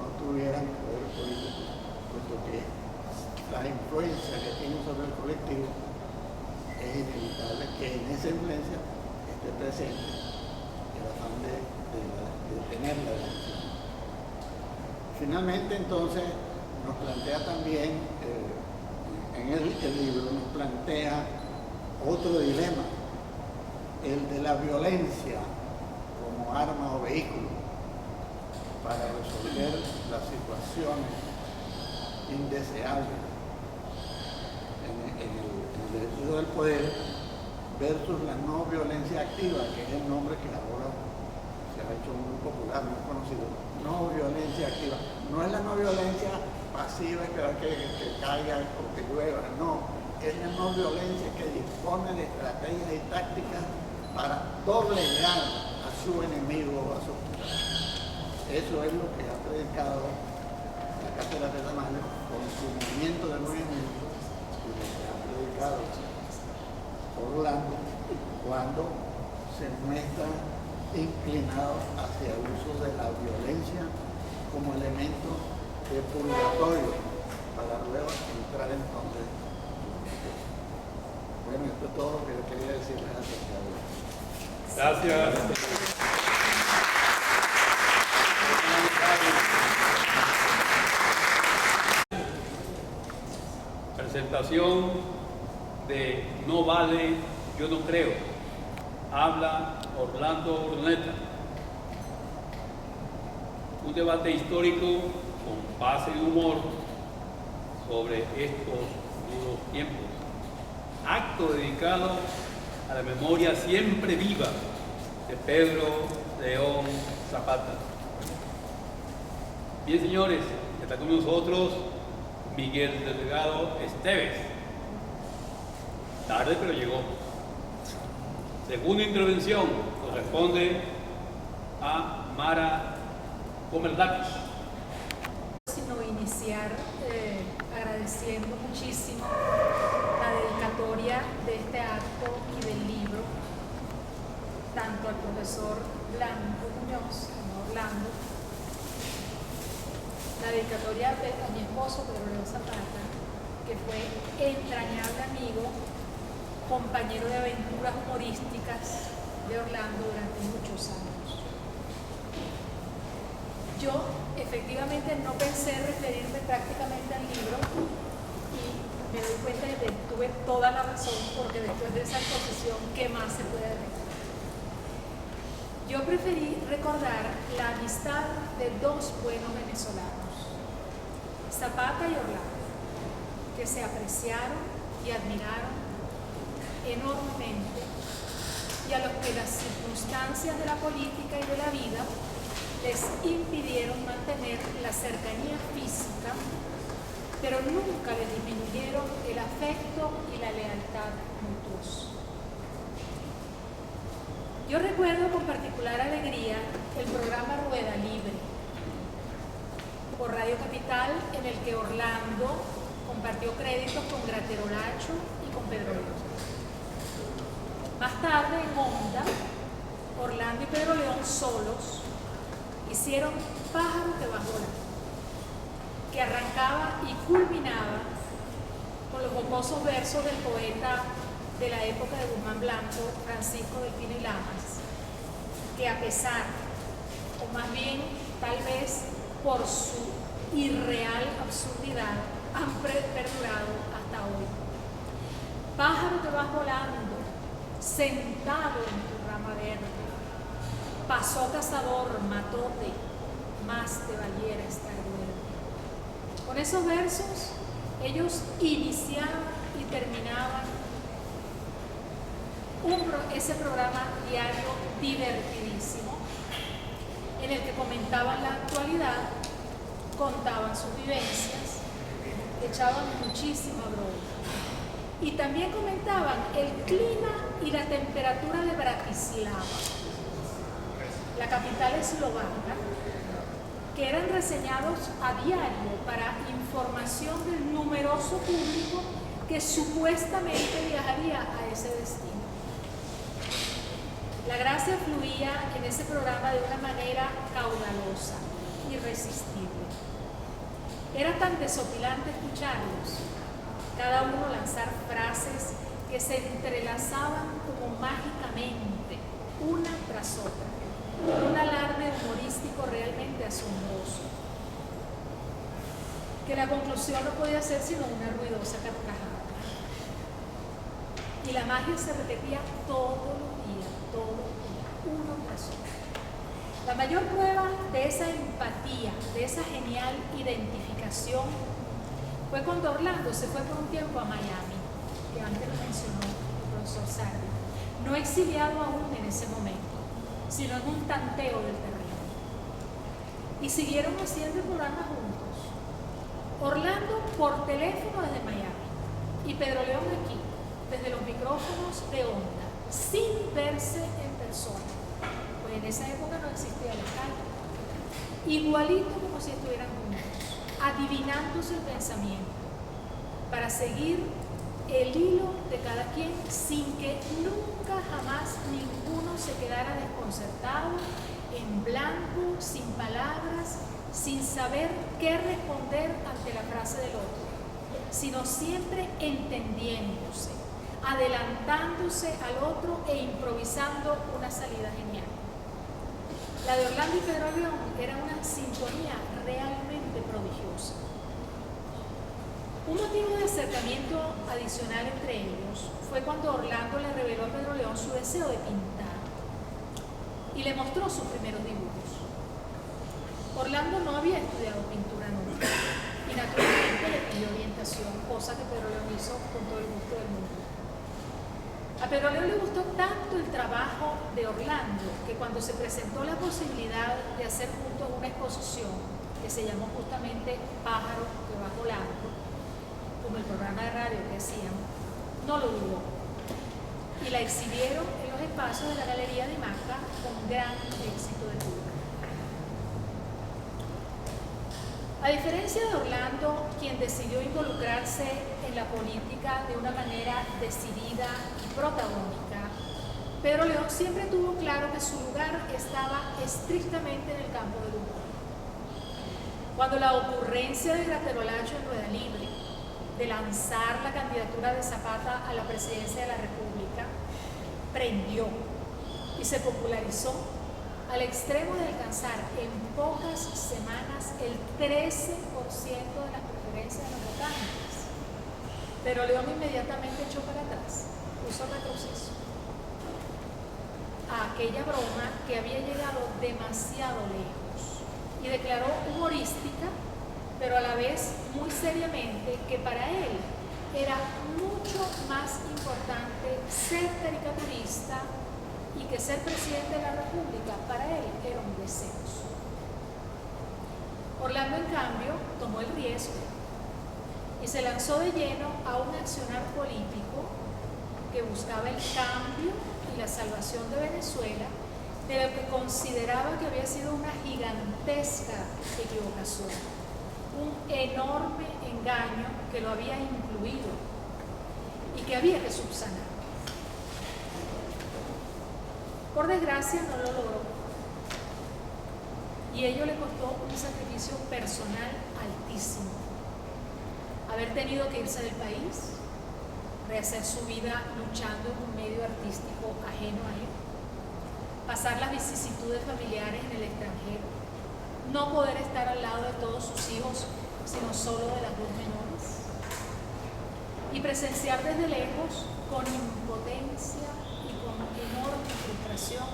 no tuvieran poder político, puesto que la influencia que tienen sobre el colectivo es inevitable que en esa influencia esté presente el afán de tener la elección. Finalmente, entonces, nos plantea también, en el libro, nos plantea otro dilema, el de la violencia como arma o vehículo para resolver las situaciones indeseables en el ejercicio del poder, versus la no violencia activa, que es el nombre que ahora se ha hecho muy popular, muy conocido. No violencia activa. No es la no violencia pasiva, esperar que caiga o que llueva, no. Es la no violencia que dispone de estrategias y tácticas para doblegar a su enemigo o a su rival. Eso es lo que ha predicado la cátedra de Tamayo con su movimiento del movimiento, y lo que ha predicado Orlando cuando se muestra inclinado hacia el uso de la violencia como elemento de purgatorio para luego entrar entonces. Bueno, esto es todo lo que yo quería decirles acerca de eso. Gracias. Presentación de No vale, yo no creo. Habla Orlando Urdaneta. Un debate histórico con base en humor sobre estos duros tiempos. Acto dedicado a la memoria siempre viva de Pedro León Zapata. Bien, señores, está con nosotros Miguel Delgado Esteves. Tarde, pero llegó. Segunda intervención corresponde a Mara Come el lápiz. Sino iniciar agradeciendo muchísimo la dedicatoria de este acto y del libro, tanto al profesor Blanco Muñoz como a Orlando, la dedicatoria a mi esposo Pedro León Zapata, que fue entrañable amigo, compañero de aventuras humorísticas de Orlando durante muchos años. Yo efectivamente no pensé referirme prácticamente al libro y me doy cuenta de que tuve toda la razón, porque después de esa exposición, ¿qué más se puede decir? Yo preferí recordar la amistad de dos buenos venezolanos, Zapata y Orlando, que se apreciaron y admiraron enormemente y a los que las circunstancias de la política y de la vida les impidieron mantener la cercanía física, pero nunca les disminuyeron el afecto y la lealtad mutuos. Yo recuerdo con particular alegría el programa Rueda Libre por Radio Capital, en el que Orlando compartió créditos con Gratero Lacho y con Pedro León. Más tarde, en Onda, Orlando y Pedro León solos hicieron Pájaro que va volando, que arrancaba y culminaba con los jocosos versos del poeta de la época de Guzmán Blanco, Francisco Delfino y Lamas, que a pesar, o más bien tal vez por su irreal absurdidad, han perdurado hasta hoy. Pájaro que vas volando, sentado en tu rama verde, pasó cazador, matóte, más te valiera estar duerme. Con esos versos, ellos iniciaban y terminaban ese programa diario divertidísimo, en el que comentaban la actualidad, contaban sus vivencias, echaban muchísima broma. Y también comentaban el clima y la temperatura de Bratislava, la capital eslovaca, que eran reseñados a diario para información del numeroso público que supuestamente viajaría a ese destino. La gracia fluía en ese programa de una manera caudalosa, irresistible. Era tan desopilante escucharlos, cada uno lanzar frases que se entrelazaban como mágicamente, una tras otra, un alarde humorístico realmente asombroso, que la conclusión no podía ser sino una ruidosa carcajada. Y la magia se repetía todos los días, uno tras otro. La mayor prueba de esa empatía, de esa genial identificación, fue cuando Orlando se fue por un tiempo a Miami, que antes lo mencionó el profesor Sardi, no exiliado aún en ese momento, sino en un tanteo del terreno. Y siguieron haciendo el programa juntos. Orlando por teléfono desde Miami y Pedro León aquí, desde los micrófonos de Onda, sin verse en persona, pues en esa época no existía el Skype, igualito como si estuvieran juntos, adivinándose el pensamiento, para seguir el hilo de cada quien sin que nunca jamás ninguno se quedara desconcertado, en blanco, sin palabras, sin saber qué responder ante la frase del otro, sino siempre entendiéndose, adelantándose al otro e improvisando una salida genial. La de Orlando y Pedro León era una sintonía realmente prodigiosa. Un motivo de acercamiento adicional entre ellos fue cuando Orlando le reveló a Pedro León su deseo de pintar y le mostró sus primeros dibujos. Orlando no había estudiado pintura nunca y naturalmente le pidió orientación, cosa que Pedro León hizo con todo el gusto del mundo. A Pedro León le gustó tanto el trabajo de Orlando que cuando se presentó la posibilidad de hacer juntos una exposición que se llamó justamente Pájaro que va volando, como el programa de radio que hacían, no lo dudó y la exhibieron en los espacios de la Galería de Maca con gran éxito de público. A diferencia de Orlando, quien decidió involucrarse en la política de una manera decidida y protagónica, Pedro León siempre tuvo claro que su lugar estaba estrictamente en el campo del humor. Cuando la ocurrencia de Graterolacho en Rueda Libre de lanzar la candidatura de Zapata a la presidencia de la República prendió y se popularizó al extremo de alcanzar en pocas semanas el 13% de las preferencias de los votantes. Pero León inmediatamente echó para atrás, puso retroceso a aquella broma que había llegado demasiado lejos y declaró humorística, pero a la vez muy seriamente, que para él era mucho más importante ser caricaturista y que ser presidente de la República para él era un descenso. Orlando, en cambio, tomó el riesgo y se lanzó de lleno a un accionar político que buscaba el cambio y la salvación de Venezuela de lo que consideraba que había sido una gigantesca equivocación, un enorme engaño que lo había incluido y que había que subsanar. Por desgracia no lo logró y ello le costó un sacrificio personal altísimo. Haber tenido que irse del país, rehacer su vida luchando en un medio artístico ajeno a él, pasar las vicisitudes familiares en el extranjero, no poder estar al lado de todos sus hijos, sino solo de las dos menores, y presenciar desde lejos, con impotencia y con enorme frustración,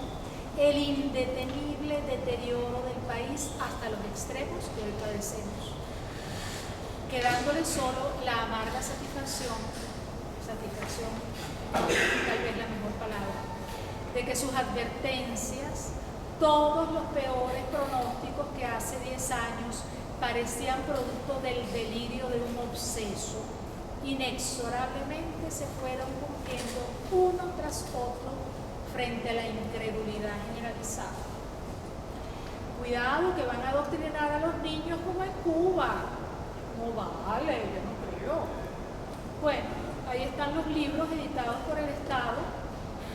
el indetenible deterioro del país hasta los extremos que hoy padecemos, quedándole solo la amarga satisfacción, tal vez la mejor palabra, de que sus advertencias, todos los peores pronósticos que hace 10 años parecían producto del delirio de un obseso, inexorablemente se fueron cumpliendo uno tras otro frente a la incredulidad generalizada. Cuidado que van a adoctrinar a los niños como en Cuba. No vale, yo no creo. Bueno, ahí están los libros editados por el Estado,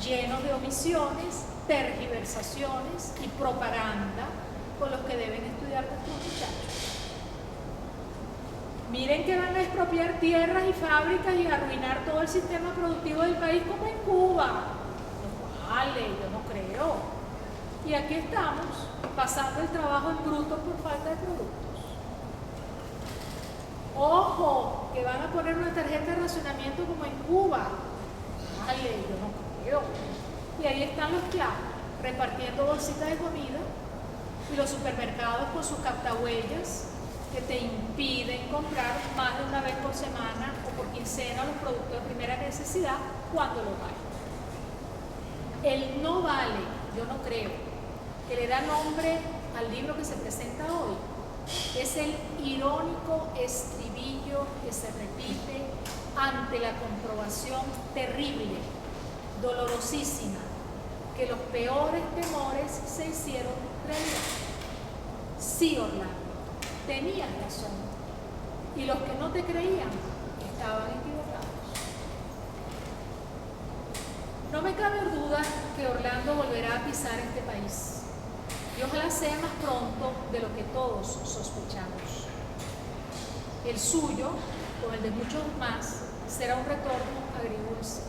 llenos de omisiones, tergiversaciones y propaganda con los que deben estudiar nuestros muchachos. Miren que van a expropiar tierras y fábricas y arruinar todo el sistema productivo del país como en Cuba. No vale, yo no creo. Y aquí estamos, pasando el trabajo en bruto por falta de productos. Ojo, que van a poner una tarjeta de racionamiento como en Cuba. Vale, yo no creo. Y ahí están los clavos, repartiendo bolsitas de comida, y los supermercados con sus captahuellas que te impiden comprar más de una vez por semana o por quincena los productos de primera necesidad cuando lo vale. El no vale, yo no creo, que le da nombre al libro que se presenta hoy, es el irónico estribillo que se repite ante la comprobación terrible, dolorosísima, que los peores temores se hicieron realidad. Sí, Orlando, tenías razón, y los que no te creían estaban equivocados. No me cabe duda que Orlando volverá a pisar este país, y ojalá sea más pronto de lo que todos sospechamos. El suyo, como el de muchos más, será un retorno agridulce.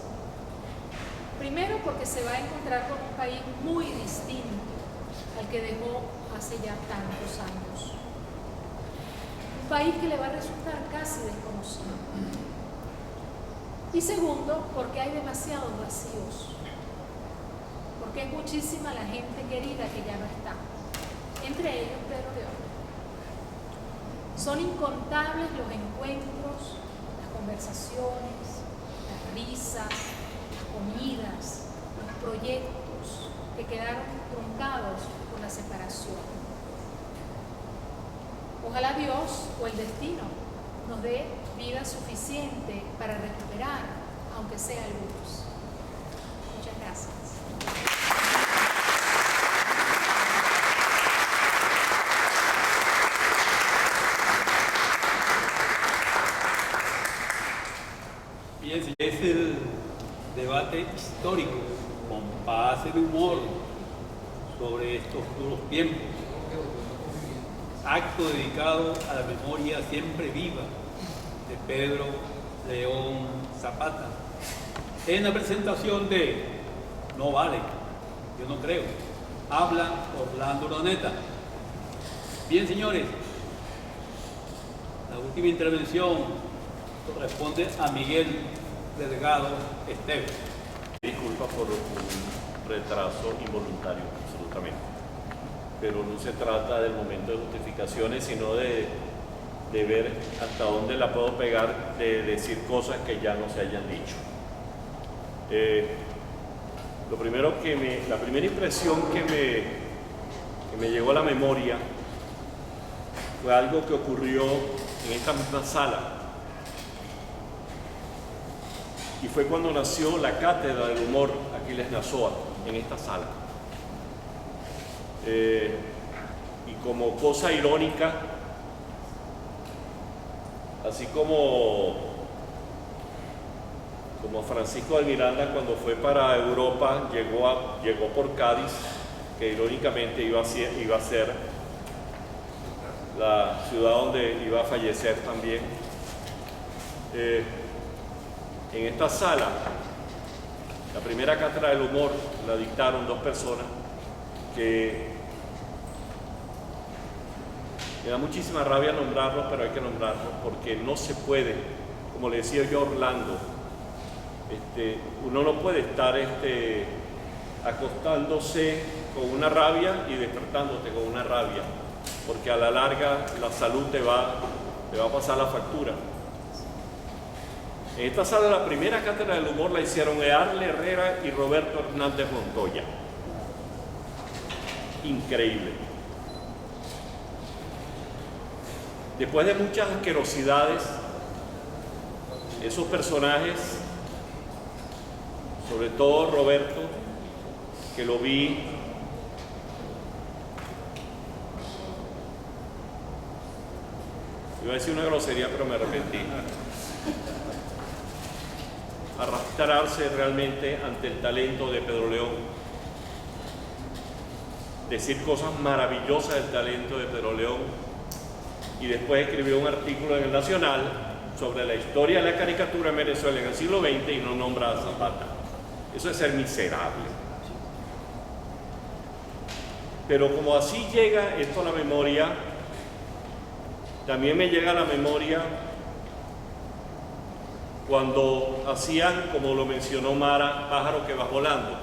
Primero porque se va a encontrar con un país muy distinto al que dejó hace ya tantos años. Un país que le va a resultar casi desconocido. Y segundo, porque hay demasiados vacíos. Porque es muchísima la gente querida que ya no está. Entre ellos Pedro León. Son incontables los encuentros, las conversaciones, las risas, las comidas, los proyectos que quedaron truncados por la separación. Ojalá Dios o el destino nos dé vida suficiente para recuperar, aunque sea algunos. Muchas gracias. Es el debate histórico, con base de humor, sobre estos duros tiempos. Acto dedicado a la memoria siempre viva de Pedro León Zapata. En la presentación de No Vale, yo no creo, habla Orlando Urdaneta. Bien, señores, la última intervención corresponde a Miguel Delgado Esteves. Disculpa por un retraso involuntario, absolutamente. Pero no se trata del momento de justificaciones, sino de ver hasta dónde la puedo pegar, de decir cosas que ya no se hayan dicho. Lo primero la primera impresión que me llegó a la memoria fue algo que ocurrió en esta misma sala. Y fue cuando nació la Cátedra del Humor Aquiles Nazoa, en esta sala. Y como cosa irónica, así como Francisco de Miranda cuando fue para Europa llegó por Cádiz, que irónicamente iba a ser la ciudad donde iba a fallecer también. En esta sala, la primera cátedra del humor la dictaron dos personas que me da muchísima rabia nombrarlos, pero hay que nombrarlos porque no se puede, como le decía yo a Orlando, uno no puede estar acostándose con una rabia y despertándote con una rabia, porque a la larga la salud te va a pasar la factura. En esta sala la primera cátedra del humor la hicieron Earle Herrera y Roberto Hernández Montoya. Increíble. Después de muchas asquerosidades, esos personajes, sobre todo Roberto, que lo vi iba a decir una grosería, pero me arrepentí. Arrastrarse realmente ante el talento de Pedro León, decir cosas maravillosas del talento de Pedro León, y después escribió un artículo en el Nacional sobre la historia de la caricatura en Venezuela en el siglo XX y no nombra a Zapata. Eso es ser miserable. Pero como así llega esto a la memoria, también me llega a la memoria cuando hacían, como lo mencionó Mara, Pájaro que vas volando.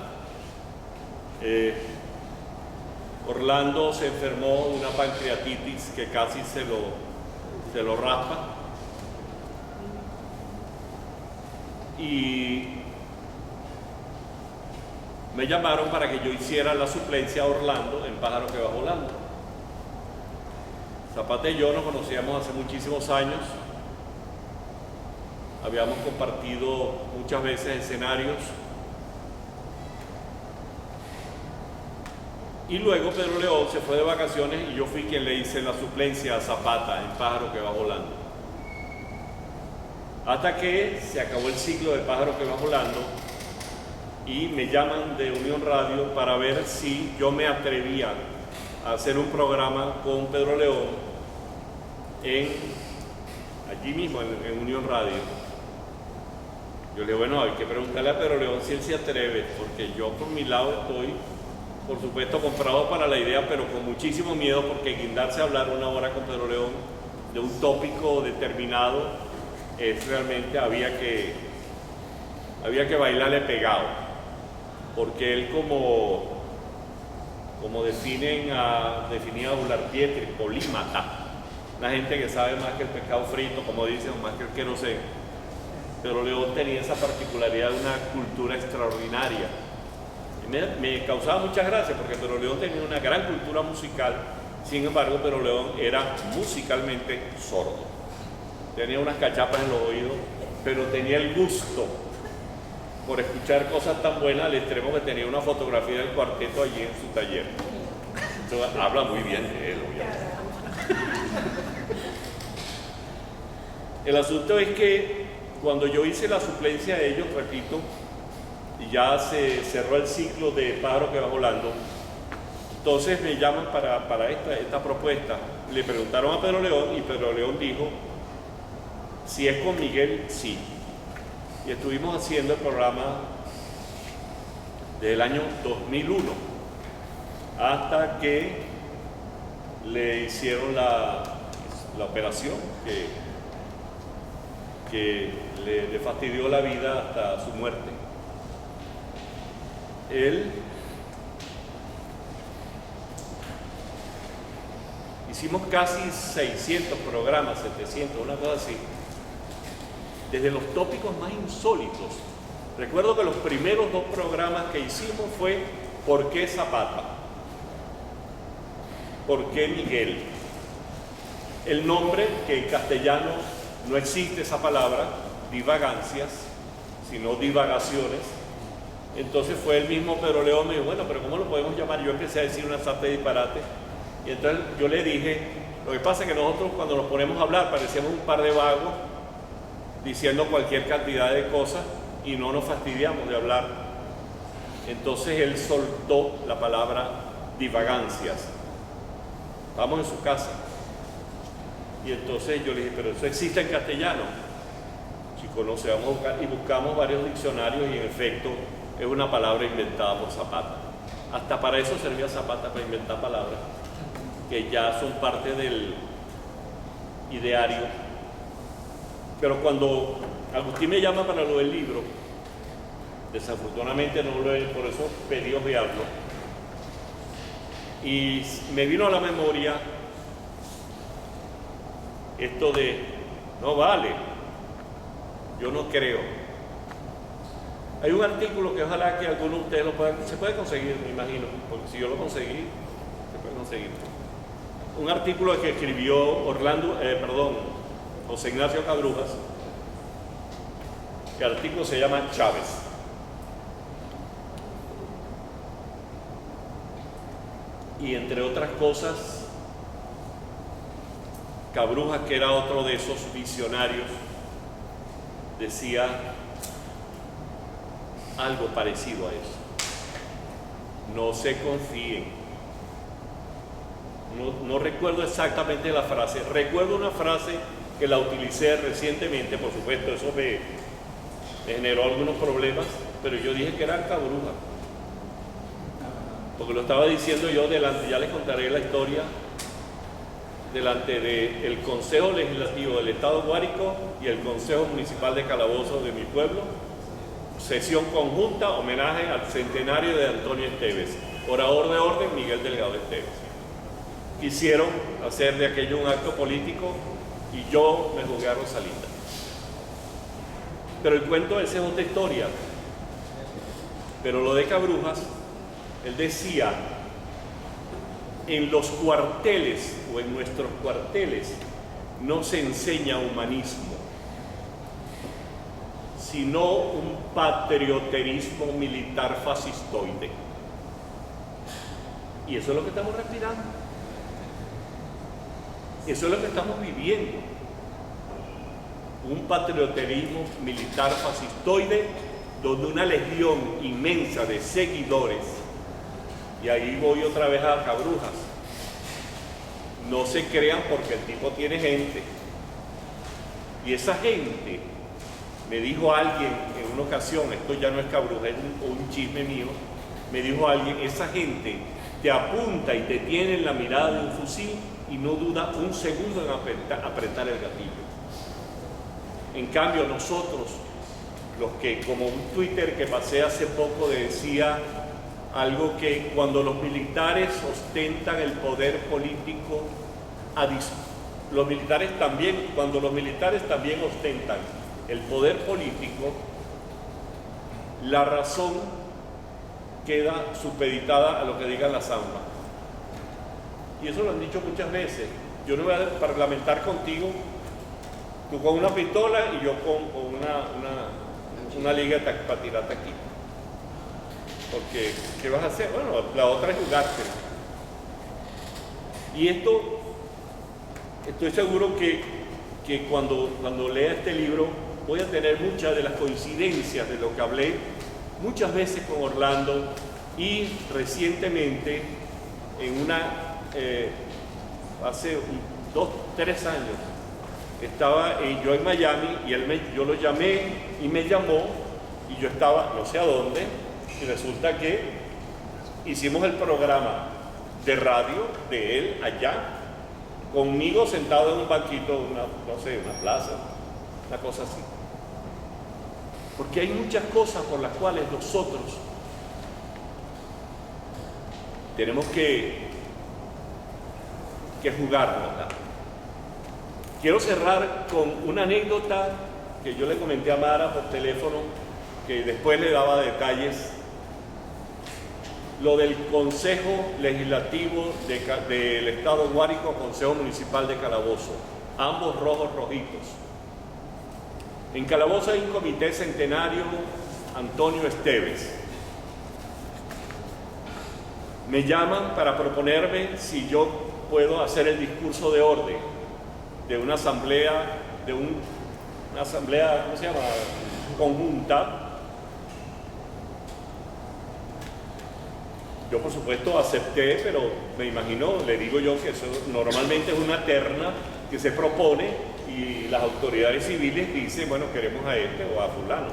Orlando se enfermó de una pancreatitis que casi se lo raspa. Y me llamaron para que yo hiciera la suplencia a Orlando en Pájaro que va volando. Zapata y yo nos conocíamos hace muchísimos años. Habíamos compartido muchas veces escenarios. Y luego Pedro León se fue de vacaciones y yo fui quien le hice la suplencia a Zapata en Pájaro que va volando. Hasta que se acabó el ciclo de Pájaro que va volando y me llaman de Unión Radio para ver si yo me atrevía a hacer un programa con Pedro León allí mismo en Unión Radio. Yo le digo, bueno, hay que preguntarle a Pedro León si él se atreve, porque yo por mi lado estoy, por supuesto, comprado para la idea, pero con muchísimo miedo, porque guindarse a hablar una hora con Pedro León de un tópico determinado, realmente había que bailarle pegado, porque él como definía Ular Pietri, polímata, la gente que sabe más que el pescado frito, como dicen, o más que el queroseno. Pero León tenía esa particularidad de una cultura extraordinaria. Y me causaba mucha gracia porque Pedro León tenía una gran cultura musical, sin embargo Pedro León era musicalmente sordo. Tenía unas cachapas en los oídos, pero tenía el gusto por escuchar cosas tan buenas al extremo que tenía una fotografía del cuarteto allí en su taller. Entonces, habla muy bien de él, obviamente. El asunto es que Cuando yo hice la suplencia de ellos, repito, y ya se cerró el ciclo de pájaro que va volando, entonces me llaman para esta propuesta. Le preguntaron a Pedro León y Pedro León dijo, si es con Miguel, sí. Y estuvimos haciendo el programa desde el año 2001 hasta que le hicieron la operación que le fastidió la vida hasta su muerte. Él hicimos casi 600 programas, 700, una cosa así, desde los tópicos más insólitos. Recuerdo que los primeros 2 programas que hicimos fue ¿por qué Zapata? ¿Por qué Miguel? El nombre, que en castellano no existe esa palabra, divagancias, sino divagaciones. Entonces fue el mismo Pedro León, me dijo, bueno, pero ¿cómo lo podemos llamar? Yo empecé a decir una sarta de disparate. Y entonces yo le dije, lo que pasa es que nosotros cuando nos ponemos a hablar parecíamos un par de vagos diciendo cualquier cantidad de cosas y no nos fastidiamos de hablar. Entonces él soltó la palabra divagancias. Estábamos en su casa. Y entonces yo le dije, pero eso existe en castellano. Si conoce, vamos a buscar. Y buscamos varios diccionarios y en efecto es una palabra inventada por Zapata. Hasta para eso servía Zapata, para inventar palabras que ya son parte del ideario. Pero cuando Agustín me llama para lo del libro, desafortunadamente no lo he, por eso pedí obviarlo, y me vino a la memoria esto de, no vale, yo no creo. Hay un artículo que ojalá que alguno de ustedes lo puedan, se puede conseguir, me imagino, porque si yo lo conseguí, se puede conseguir. Un artículo que escribió José Ignacio Cabrujas. El artículo se llama Chávez. Y entre otras cosas, Cabrujas, que era otro de esos visionarios, decía algo parecido a eso. No se confíen. No recuerdo exactamente la frase. Recuerdo una frase que la utilicé recientemente, por supuesto, eso me generó algunos problemas, pero yo dije que era Cabrujas. Porque lo estaba diciendo yo delante, ya les contaré la historia, delante del Consejo Legislativo del Estado Guárico y el Consejo Municipal de Calabozo de mi pueblo, sesión conjunta, homenaje al centenario de Antonio Esteves, orador de orden Miguel Delgado Esteves. Quisieron hacer de aquello un acto político y yo me jugué a Rosalinda. Pero el cuento ese es otra historia. Pero lo de Cabrujas, él decía, en los cuarteles o en nuestros cuarteles no se enseña humanismo, sino un patrioterismo militar fascistoide. Y eso es lo que estamos respirando. Eso es lo que estamos viviendo. Un patrioterismo militar fascistoide donde una legión inmensa de seguidores, y ahí voy otra vez a Cabrujas, no se crean porque el tipo tiene gente. Y esa gente, me dijo alguien en una ocasión, esto ya no es Cabrujas, es un chisme mío, me dijo alguien, esa gente te apunta y te tiene en la mirada de un fusil y no duda un segundo en apretar el gatillo. En cambio nosotros, los que, como un Twitter que pasé hace poco decía algo, que cuando los militares ostentan el poder político, los militares también, cuando los militares también ostentan el poder político, la razón queda supeditada a lo que digan las armas. Y eso lo han dicho muchas veces. Yo no voy a parlamentar contigo, tú con una pistola y yo con una liga para tirarte aquí. Porque, ¿qué vas a hacer? Bueno, la otra es jugarte. Y esto, estoy seguro que cuando lea este libro, voy a tener muchas de las coincidencias de lo que hablé muchas veces con Orlando, y recientemente en hace 2, 3 años estaba yo en Miami y yo lo llamé y me llamó, y yo estaba no sé a dónde, y resulta que hicimos el programa de radio de él allá, conmigo sentado en un banquito, una plaza, una cosa así. Porque hay muchas cosas por las cuales nosotros tenemos que jugárnosla. Quiero cerrar con una anécdota que yo le comenté a Mara por teléfono, que después le daba detalles. Lo del Consejo Legislativo del Estado de Guárico, Consejo Municipal de Calabozo, ambos rojitos. En Calabozo hay un comité centenario, Antonio Esteves. Me llaman para proponerme si yo puedo hacer el discurso de orden de una asamblea, ¿cómo se llama? Conjunta. Yo por supuesto acepté, pero me imagino, le digo yo que eso normalmente es una terna que se propone y las autoridades civiles dicen, bueno, queremos a este o a fulano.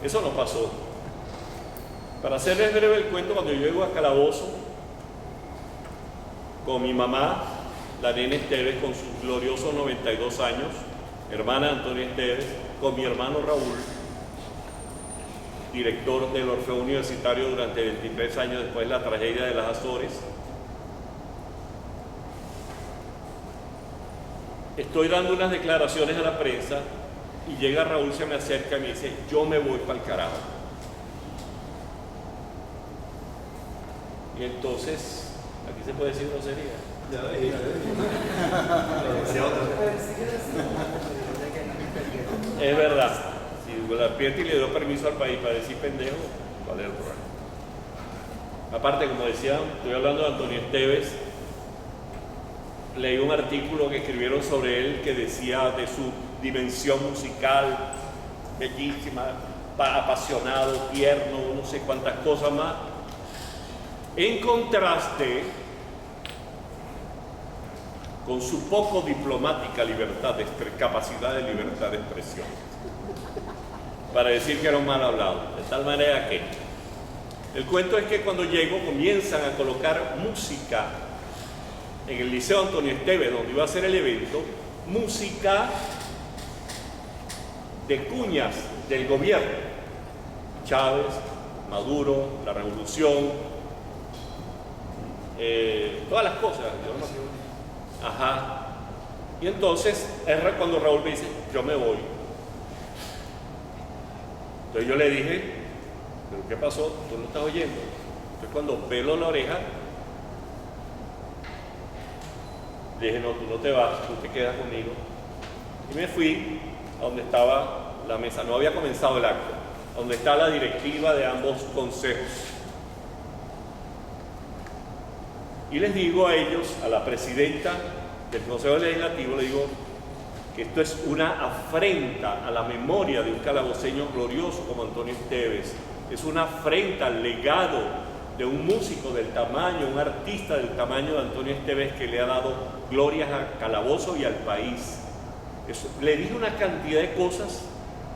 Eso no pasó. Para hacerles breve el cuento, cuando yo llego a Calabozo con mi mamá, la nena Esteves, con sus gloriosos 92 años, hermana Antonia Esteves, con mi hermano Raúl, director del Orfeo Universitario durante 23 años después de la tragedia de las Azores. Estoy dando unas declaraciones a la prensa y llega Raúl, se me acerca y me dice, yo me voy para el carajo. Y entonces, aquí se puede decir grosería. Es verdad. Si Gularpieti le dio permiso al país para decir pendejo, ¿cuál es el problema? Aparte, como decía, estoy hablando de Antonio Esteves, leí un artículo que escribieron sobre él que decía de su dimensión musical, bellísima, apasionado, tierno, no sé cuántas cosas más, en contraste con su poco diplomática capacidad de libertad de expresión, para decir que era un mal hablado, de tal manera que el cuento es que cuando llego comienzan a colocar música en el Liceo Antonio Esteves, donde iba a ser el evento, música de cuñas del gobierno, Chávez, Maduro, la revolución, todas las cosas, yo no sé. Ajá. Y entonces es cuando Raúl me dice, yo me voy. Entonces yo le dije, ¿pero qué pasó? ¿Tú no estás oyendo? Entonces cuando pelo la oreja, le dije, no, tú no te vas, tú te quedas conmigo. Y me fui a donde estaba la mesa, no había comenzado el acto, donde está la directiva de ambos consejos. Y les digo a ellos, a la presidenta del Consejo Legislativo, le digo que esto es una afrenta a la memoria de un calaboceño glorioso como Antonio Esteves, es una afrenta al legado de un músico del tamaño, un artista del tamaño de Antonio Esteves, que le ha dado glorias a Calabozo y al país. Le dije una cantidad de cosas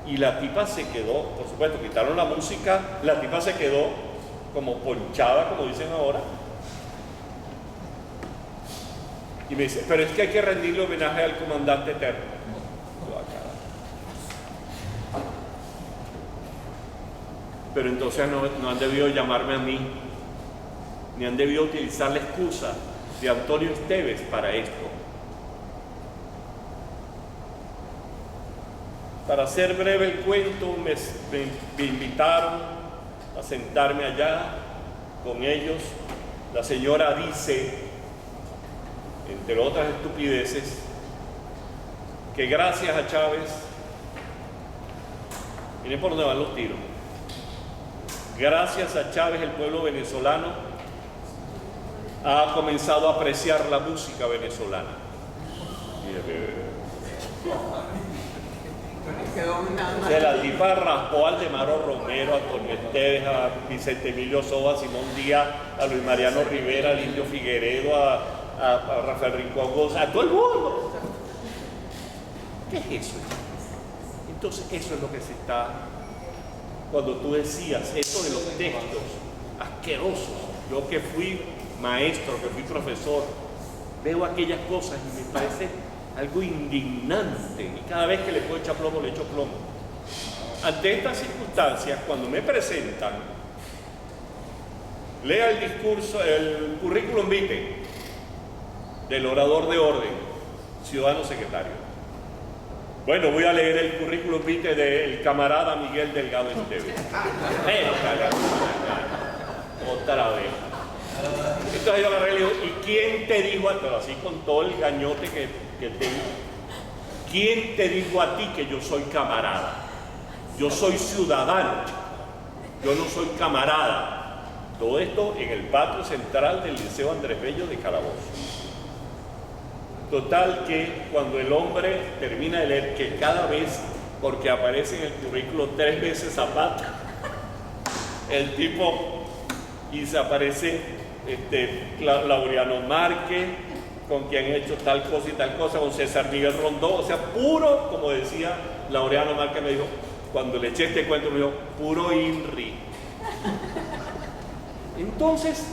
y la tipa se quedó, por supuesto, quitaron la música, la tipa se quedó como ponchada, como dicen ahora. Y me dice, pero es que hay que rendirle homenaje al comandante eterno. Pero entonces no han debido llamarme a mí, ni han debido utilizar la excusa de Antonio Esteves para esto. Para hacer breve el cuento, me invitaron a sentarme allá con ellos. La señora dice, entre otras estupideces, que gracias a Chávez, miren por dónde van los tiros, gracias a Chávez el pueblo venezolano ha comenzado a apreciar la música venezolana. O sea, la tipa raspó a Aldemaro Romero, a Antonio Esteves, a Vicente Emilio Soba, a Simón Díaz, a Luis Mariano Rivera, al Indio Figueredo, a Rafael Rincón González, a todo el mundo. ¿Qué es eso? Entonces eso es lo que se está, cuando tú decías esto de los textos asquerosos, yo que fui maestro, que fui profesor, veo aquellas cosas y me parece algo indignante, y cada vez que le puedo echar plomo, le echo plomo. Ante estas circunstancias, cuando me presentan, lea el discurso, el currículum vitae del orador de orden, ciudadano secretario. Bueno, voy a leer el currículum vitae del camarada Miguel Delgado Esteves. Otra vez. Entonces yo agarré y le digo, ¿y quién te dijo a ti? Pero así con todo el gañote que tengo. ¿Quién te dijo a ti que yo soy camarada? Yo soy ciudadano. Yo no soy camarada. Todo esto en el patio central del Liceo Andrés Bello de Calabozo. Total que cuando el hombre termina de leer, que cada vez, porque aparece en el currículo 3 veces Zapata, el tipo, y se aparece Laureano Márquez, con quien he hecho tal cosa y tal cosa, con César Miguel Rondó, o sea, puro, como decía Laureano Márquez, me dijo, cuando le eché este cuento, me dijo, puro INRI. Entonces,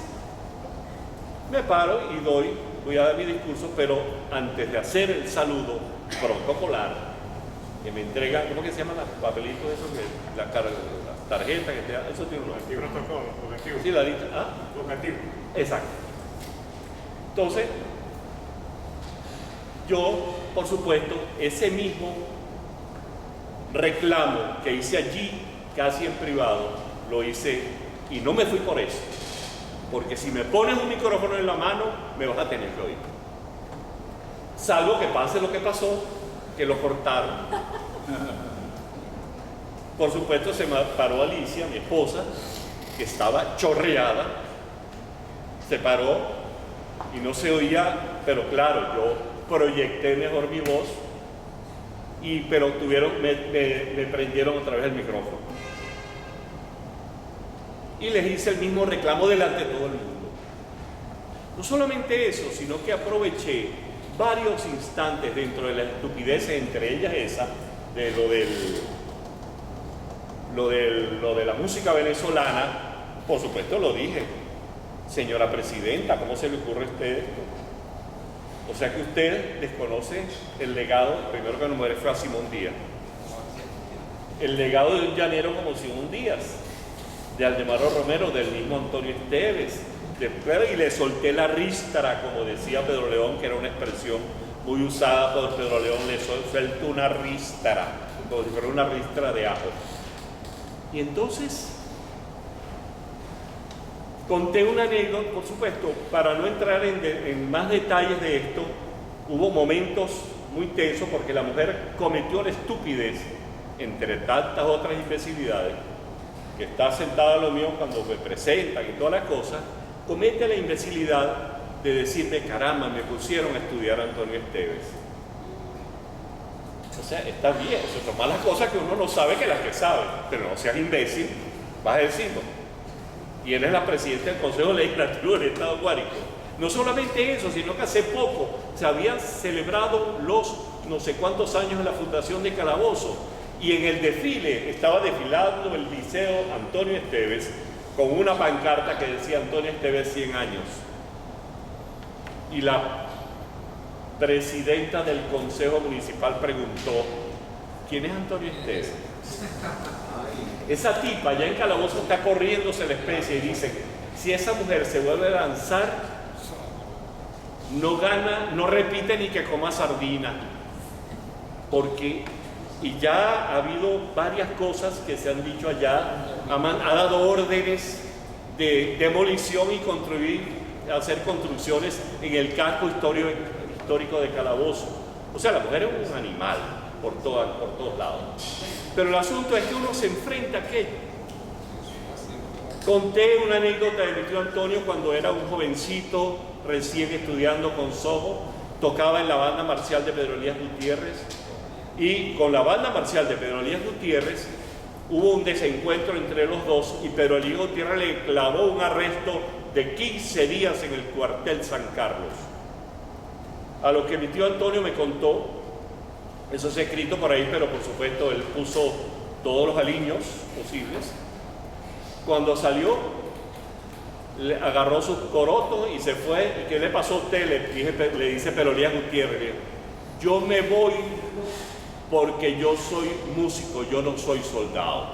me paro y voy a dar mi discurso, pero antes de hacer el saludo protocolar, que me entregan, ¿cómo que se llaman los papelitos esos? La tarjeta que te da, eso tiene un nombre. El protocolo, objetivo. Sí, la lista. ¿Ah? Objetivo. Exacto. Entonces, yo, por supuesto, ese mismo reclamo que hice allí, casi en privado, lo hice y no me fui por eso. Porque si me pones un micrófono en la mano, me vas a tener que oír. Salvo que pase lo que pasó, que lo cortaron. Por supuesto, se me paró Alicia, mi esposa, que estaba chorreada. Se paró y no se oía, pero claro, yo proyecté mejor mi voz, pero me prendieron otra vez el micrófono. Y les hice el mismo reclamo delante de todo el mundo. No solamente eso, sino que aproveché varios instantes dentro de la estupidez, entre ellas esa, de lo de la música venezolana. Por supuesto lo dije, señora presidenta, ¿cómo se le ocurre a usted esto? O sea que usted desconoce el legado, primero que no muere fue a Simón Díaz, el legado de un llanero como Simón Díaz, de Aldemaro Romero, del mismo Antonio Esteves, y le solté la rístara, como decía Pedro León, que era una expresión muy usada por Pedro León, le suelto una rístara, como si fuera una rístara de ajo. Y entonces conté una anécdota, por supuesto, para no entrar en más detalles de esto. Hubo momentos muy tensos porque la mujer cometió la estupidez, entre tantas otras imbecilidades, que está sentada a lo mío cuando me presentan y todas las cosas, comete la imbecilidad de decirme, caramba, me pusieron a estudiar a Antonio Esteves. O sea, está bien, son más las cosas que uno no sabe que las que sabe, pero no seas imbécil, vas a decirlo. Y él es la presidenta del Consejo Legislativo del Estado Guárico. No solamente eso, sino que hace poco se habían celebrado los no sé cuántos años de la fundación de Calabozo, y en el desfile estaba desfilando el Liceo Antonio Esteves con una pancarta que decía Antonio Esteves 100 años. Y la presidenta del Consejo Municipal preguntó, ¿quién es Antonio Esteves? Esa tipa ya en Calabozo está corriéndose la especie y dicen, si esa mujer se vuelve a lanzar, no gana, no repite ni que coma sardina, porque, y ya ha habido varias cosas que se han dicho allá, ha dado órdenes de demolición y hacer construcciones en el casco histórico de Calabozo. O sea, la mujer es un animal por todos lados. Pero el asunto es que uno se enfrenta a aquello. Conté una anécdota de mi tío Antonio cuando era un jovencito, recién estudiando con Sojo, tocaba en la banda marcial de Pedro Elías Gutiérrez, Y con la banda marcial de Pedro Elías Gutiérrez hubo un desencuentro entre los dos y Pedro Elías Gutiérrez le clavó un arresto de 15 días en el cuartel San Carlos. A lo que mi tío Antonio me contó, eso se ha escrito por ahí, pero por supuesto él puso todos los aliños posibles. Cuando salió, le agarró sus corotos y se fue. ¿Qué le pasó a usted? Le dice Pedro Elías Gutiérrez. Yo me voy porque yo soy músico, yo no soy soldado.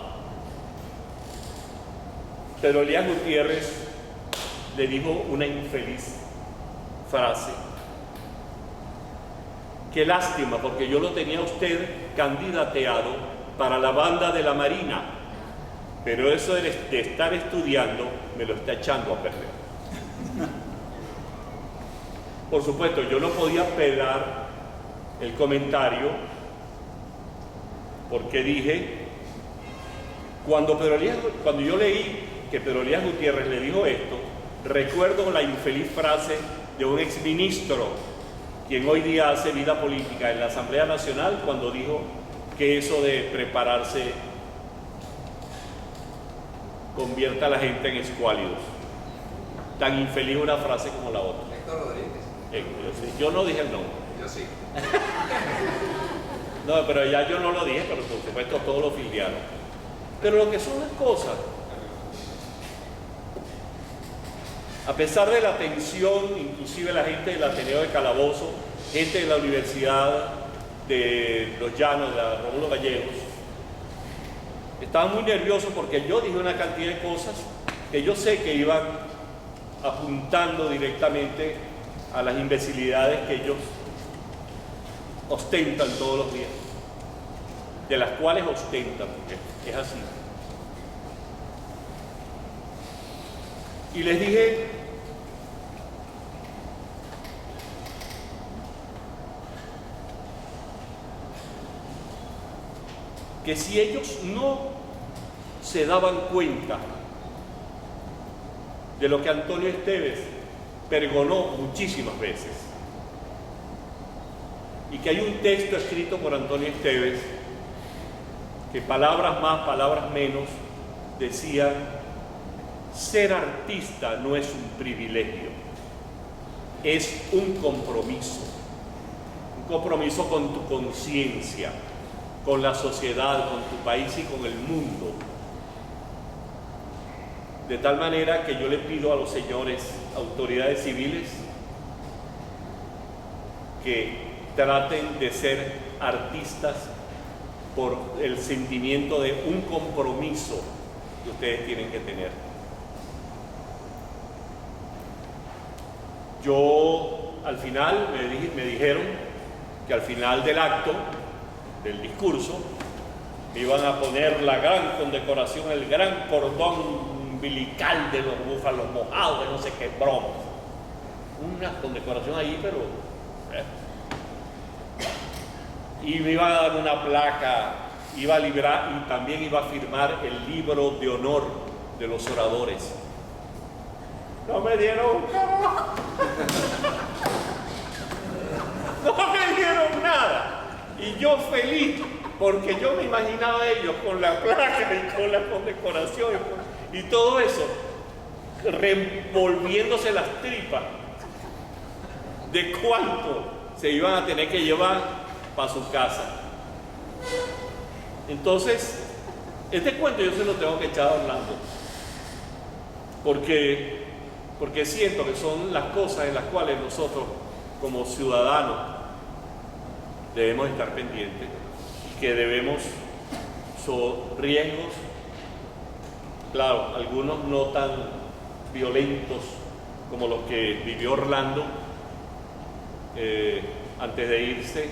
Pedro Elías Gutiérrez le dijo una infeliz frase. Qué lástima, porque yo lo tenía a usted candidateado para la banda de la Marina, pero eso de estar estudiando me lo está echando a perder. Por supuesto, yo no podía pelar el comentario porque dije, cuando yo leí que Pedro Elías Gutiérrez le dijo esto, recuerdo la infeliz frase de un exministro, quien hoy día hace vida política en la Asamblea Nacional, cuando dijo que eso de prepararse convierta a la gente en escuálidos. Tan infeliz una frase como la otra. Héctor Rodríguez. Yo no dije el nombre. Yo sí. No, pero ya yo no lo dije, pero por supuesto todos lo filiaron. Pero lo que son las cosas, a pesar de la tensión, inclusive la gente del Ateneo de Calabozo, gente de la Universidad de Los Llanos, de la Rómulo Gallegos, estaban muy nerviosos porque yo dije una cantidad de cosas que yo sé que iban apuntando directamente a las imbecilidades que ellos ostentan todos los días, de las cuales ostentan, porque es así. Y les dije que si ellos no se daban cuenta de lo que Antonio Esteves pregonó muchísimas veces, y que hay un texto escrito por Antonio Esteves que palabras más, palabras menos, decía: ser artista no es un privilegio, es un compromiso con tu conciencia, con la sociedad, con tu país y con el mundo. De tal manera que yo le pido a los señores autoridades civiles que traten de ser artistas por el sentimiento de un compromiso que ustedes tienen que tener. Yo, al final, me dijeron que al final del acto, del discurso, me iban a poner la gran condecoración, el gran cordón umbilical de los búfalos mojados, de no sé qué broma. Una condecoración ahí, pero... Y me iba a dar una placa, iba a librar y también iba a firmar el libro de honor de los oradores. No me dieron nada. No me dieron nada. Y yo feliz, porque yo me imaginaba a ellos con la placa y con la condecoración y todo eso, revolviéndose las tripas de cuánto se iban a tener que llevar para su casa. Entonces, este cuento yo se lo tengo que echar a Orlando, porque siento que son las cosas en las cuales nosotros como ciudadanos debemos estar pendientes y que debemos, son riesgos, claro, algunos no tan violentos como los que vivió Orlando antes de irse.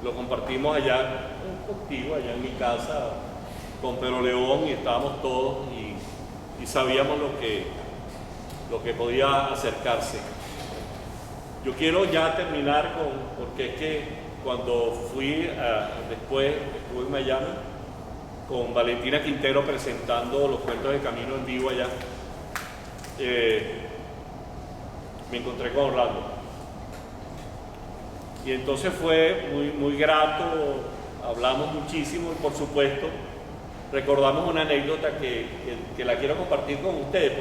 Lo compartimos allá contigo, allá en mi casa, con Pedro León, y estábamos todos y sabíamos lo que podía acercarse. Yo quiero ya terminar porque es que cuando fui, después estuve en Miami con Valentina Quintero presentando los cuentos de Camino en vivo allá, me encontré con Orlando. Y entonces fue muy, muy grato, hablamos muchísimo y por supuesto recordamos una anécdota que la quiero compartir con ustedes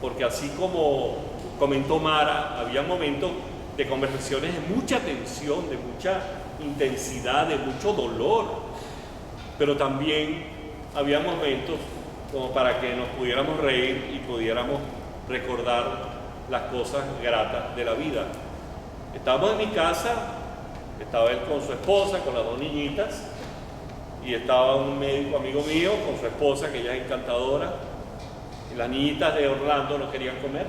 porque así como comentó Mara, había momentos de conversaciones de mucha tensión, de mucha intensidad, de mucho dolor, pero también había momentos como para que nos pudiéramos reír y pudiéramos recordar las cosas gratas de la vida. Estábamos en mi casa, estaba él con su esposa, con las dos niñitas, y estaba un médico amigo mío con su esposa, que ella es encantadora, y las niñitas de Orlando no querían comer.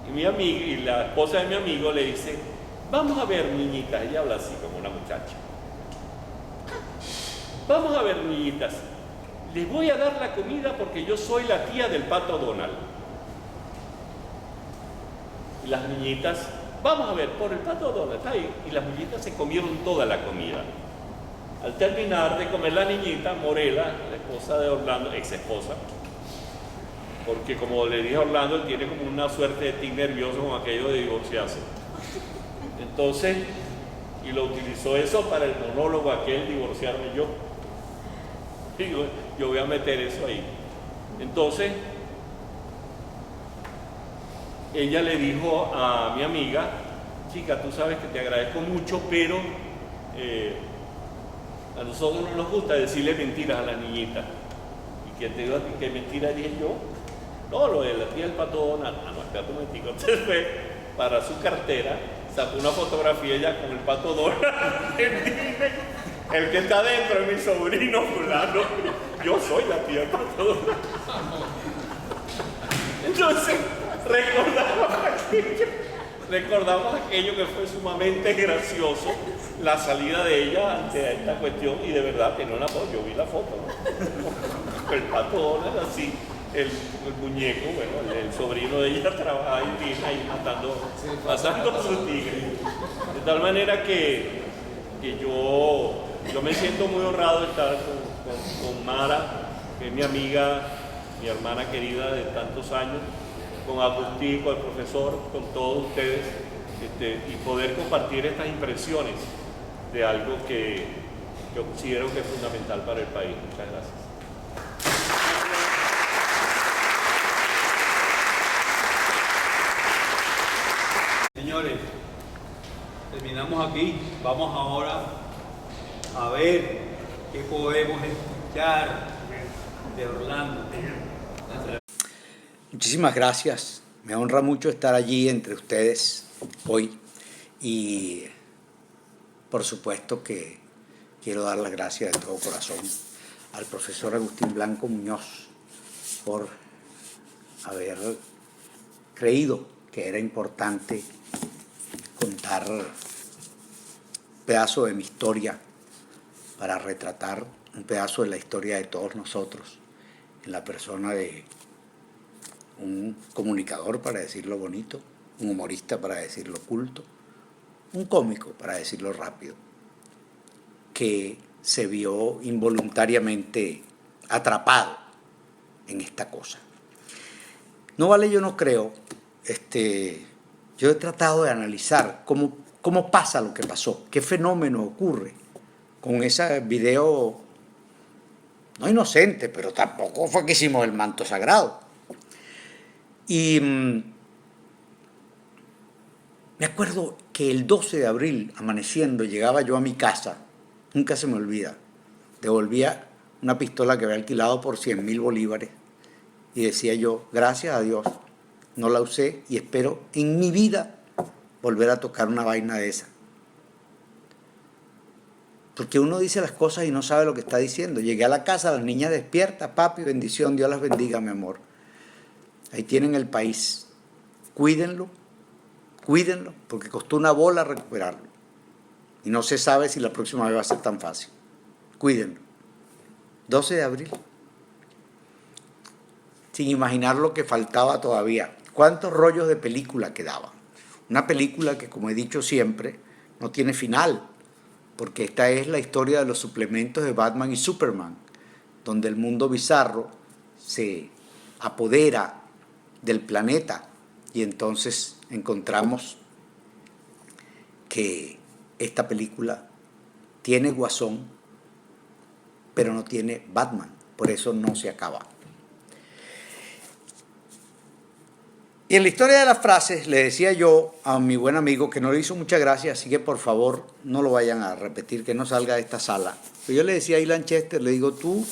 Y mi amigo, y la esposa de mi amigo le dice, vamos a ver, niñitas, ella habla así como una muchacha. Vamos a ver, niñitas, les voy a dar la comida porque yo soy la tía del Pato Donald. Y las niñitas, vamos a ver, por el Pato Donald, está ahí. Y las niñitas se comieron toda la comida. Al terminar de comer la niñita, Morela, la esposa de Orlando, ex esposa, porque como le dije a Orlando, él tiene como una suerte de tic nervioso con aquello de divorciarse. Entonces, y lo utilizó eso para el monólogo aquel, divorciarme yo. Digo, yo voy a meter eso ahí. Entonces, ella le dijo a mi amiga, chica, tú sabes que te agradezco mucho, pero a nosotros no nos gusta decirle mentiras a las niñitas. ¿Y quién te dijo a ti qué mentira dije yo? No, lo de la tía del Pato Donald. Ah, no, espérate un momentico. Entonces fue para su cartera, sacó una fotografía ella con el Pato Donald. El que está dentro es mi sobrino fulano. Yo soy la tía del Pato Donald. Entonces, recordamos aquello que fue sumamente gracioso, la salida de ella ante esta cuestión, y de verdad tenía una foto, yo vi la foto, ¿no? El Pato Donald así, el muñeco, bueno, el sobrino de ella trabajaba ahí matando su tigre. De tal manera que yo me siento muy honrado de estar con Mara, que es mi amiga, mi hermana querida de tantos años, con Agustín, con el profesor, con todos ustedes, y poder compartir estas impresiones de algo que yo considero que es fundamental para el país. Muchas gracias. Señores, terminamos aquí. Vamos ahora a ver qué podemos escuchar de Orlando. Muchísimas gracias. Me honra mucho estar allí entre ustedes hoy y por supuesto que quiero dar las gracias de todo corazón al profesor Agustín Blanco Muñoz por haber creído que era importante contar un pedazo de mi historia para retratar un pedazo de la historia de todos nosotros en la persona de un comunicador, para decirlo bonito, un humorista, para decirlo culto, un cómico, para decirlo rápido, que se vio involuntariamente atrapado en esta cosa. No vale, yo no creo. Yo he tratado de analizar cómo pasa lo que pasó, qué fenómeno ocurre con ese video, no inocente, pero tampoco fue que hicimos el manto sagrado. Y me acuerdo que el 12 de abril, amaneciendo, llegaba yo a mi casa, nunca se me olvida, devolvía una pistola que había alquilado por 100.000 bolívares y decía yo, gracias a Dios, no la usé y espero en mi vida volver a tocar una vaina de esa. Porque uno dice las cosas y no sabe lo que está diciendo. Llegué a la casa, las niñas despiertas, papi, bendición, Dios las bendiga, mi amor. Ahí tienen el país. Cuídenlo, porque costó una bola recuperarlo. Y no se sabe si la próxima vez va a ser tan fácil. Cuídenlo. 12 de abril. Sin imaginar lo que faltaba todavía. ¿Cuántos rollos de película quedaban? Una película que, como he dicho siempre, no tiene final, porque esta es la historia de los suplementos de Batman y Superman, donde el mundo bizarro se apodera del planeta y entonces encontramos que esta película tiene Guasón, pero no tiene Batman, por eso no se acaba. Y en la historia de las frases le decía yo a mi buen amigo que no le hizo mucha gracia, así que por favor no lo vayan a repetir, que no salga de esta sala. Pero yo le decía a Ilan Chester, le digo, tú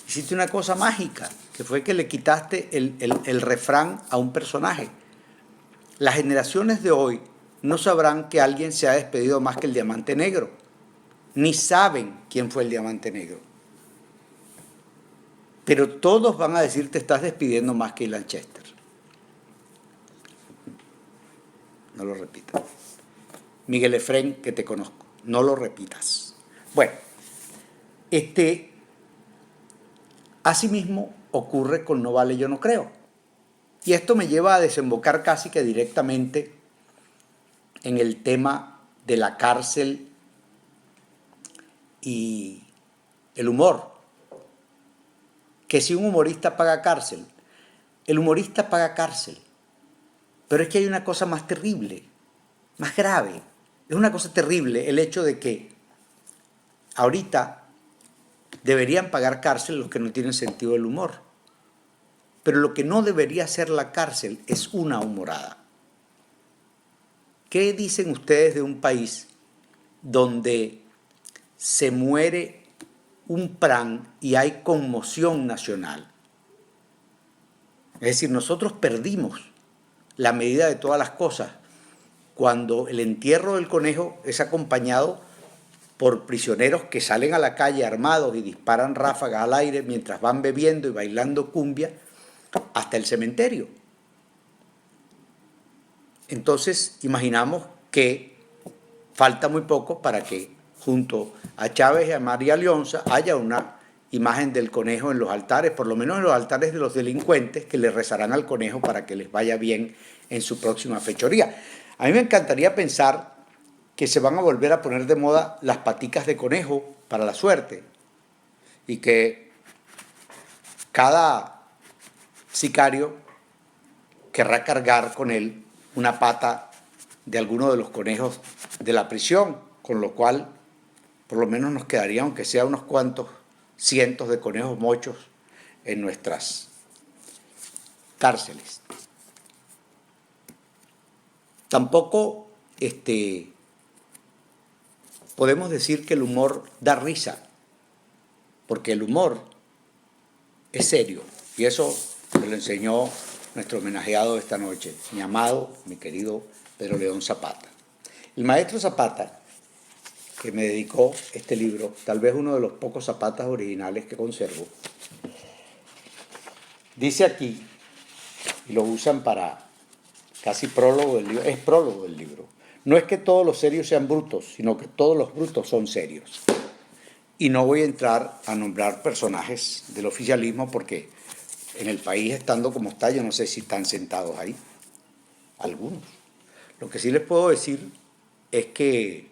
hiciste una cosa mágica, que fue que le quitaste el refrán a un personaje. Las generaciones de hoy no sabrán que alguien se ha despedido más que el Diamante Negro, ni saben quién fue el Diamante Negro. Pero todos van a decir, te estás despidiendo más que Ilan Chester. No lo repitas. Miguel Efrén, que te conozco, no lo repitas. Bueno, asimismo ocurre con No Vale Yo No Creo. Y esto me lleva a desembocar casi que directamente en el tema de la cárcel y el humor. Que si un humorista paga cárcel, el humorista paga cárcel. Pero es que hay una cosa más terrible, más grave. Es una cosa terrible el hecho de que ahorita deberían pagar cárcel los que no tienen sentido del humor. Pero lo que no debería ser la cárcel es una humorada. ¿Qué dicen ustedes de un país donde se muere un PRAN y hay conmoción nacional? Es decir, nosotros perdimos la medida de todas las cosas cuando el entierro del conejo es acompañado por prisioneros que salen a la calle armados y disparan ráfagas al aire mientras van bebiendo y bailando cumbia hasta el cementerio. Entonces imaginamos que falta muy poco para que junto a Chávez y a María Leonza haya una imagen del conejo en los altares, por lo menos en los altares de los delincuentes que le rezarán al conejo para que les vaya bien en su próxima fechoría. A mí me encantaría pensar que se van a volver a poner de moda las paticas de conejo para la suerte y que cada sicario querrá cargar con él una pata de alguno de los conejos de la prisión, con lo cual por lo menos nos quedaría, aunque sea unos cuantos cientos de conejos mochos en nuestras cárceles. Tampoco podemos decir que el humor da risa, porque el humor es serio, y eso me lo enseñó nuestro homenajeado de esta noche, mi amado, mi querido Pedro León Zapata. El maestro Zapata, que me dedicó este libro, tal vez uno de los pocos Zapatas originales que conservo, dice aquí, y lo usan para casi prólogo del libro, es prólogo del libro, no es que todos los serios sean brutos, sino que todos los brutos son serios. Y no voy a entrar a nombrar personajes del oficialismo porque en el país, estando como está, yo no sé si están sentados ahí, algunos. Lo que sí les puedo decir es que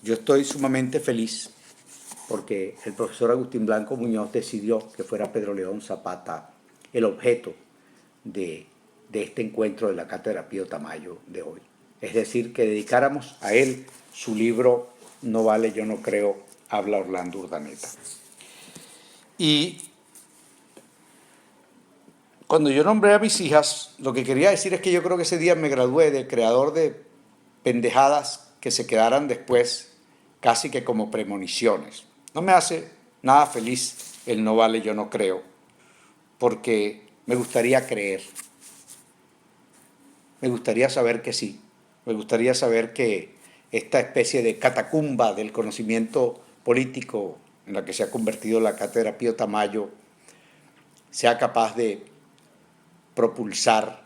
yo estoy sumamente feliz porque el profesor Agustín Blanco Muñoz decidió que fuera Pedro León Zapata el objeto de este encuentro de la Cátedra Pío Tamayo de hoy. Es decir, que dedicáramos a él su libro No Vale Yo No Creo, habla Orlando Urdaneta. Y cuando yo nombré a mis hijas, lo que quería decir es que yo creo que ese día me gradué de creador de pendejadas que se quedaran después casi que como premoniciones. No me hace nada feliz el No Vale Yo No Creo, porque me gustaría creer. Me gustaría saber que sí. Me gustaría saber que esta especie de catacumba del conocimiento político en la que se ha convertido la Cátedra Pío Tamayo sea capaz de propulsar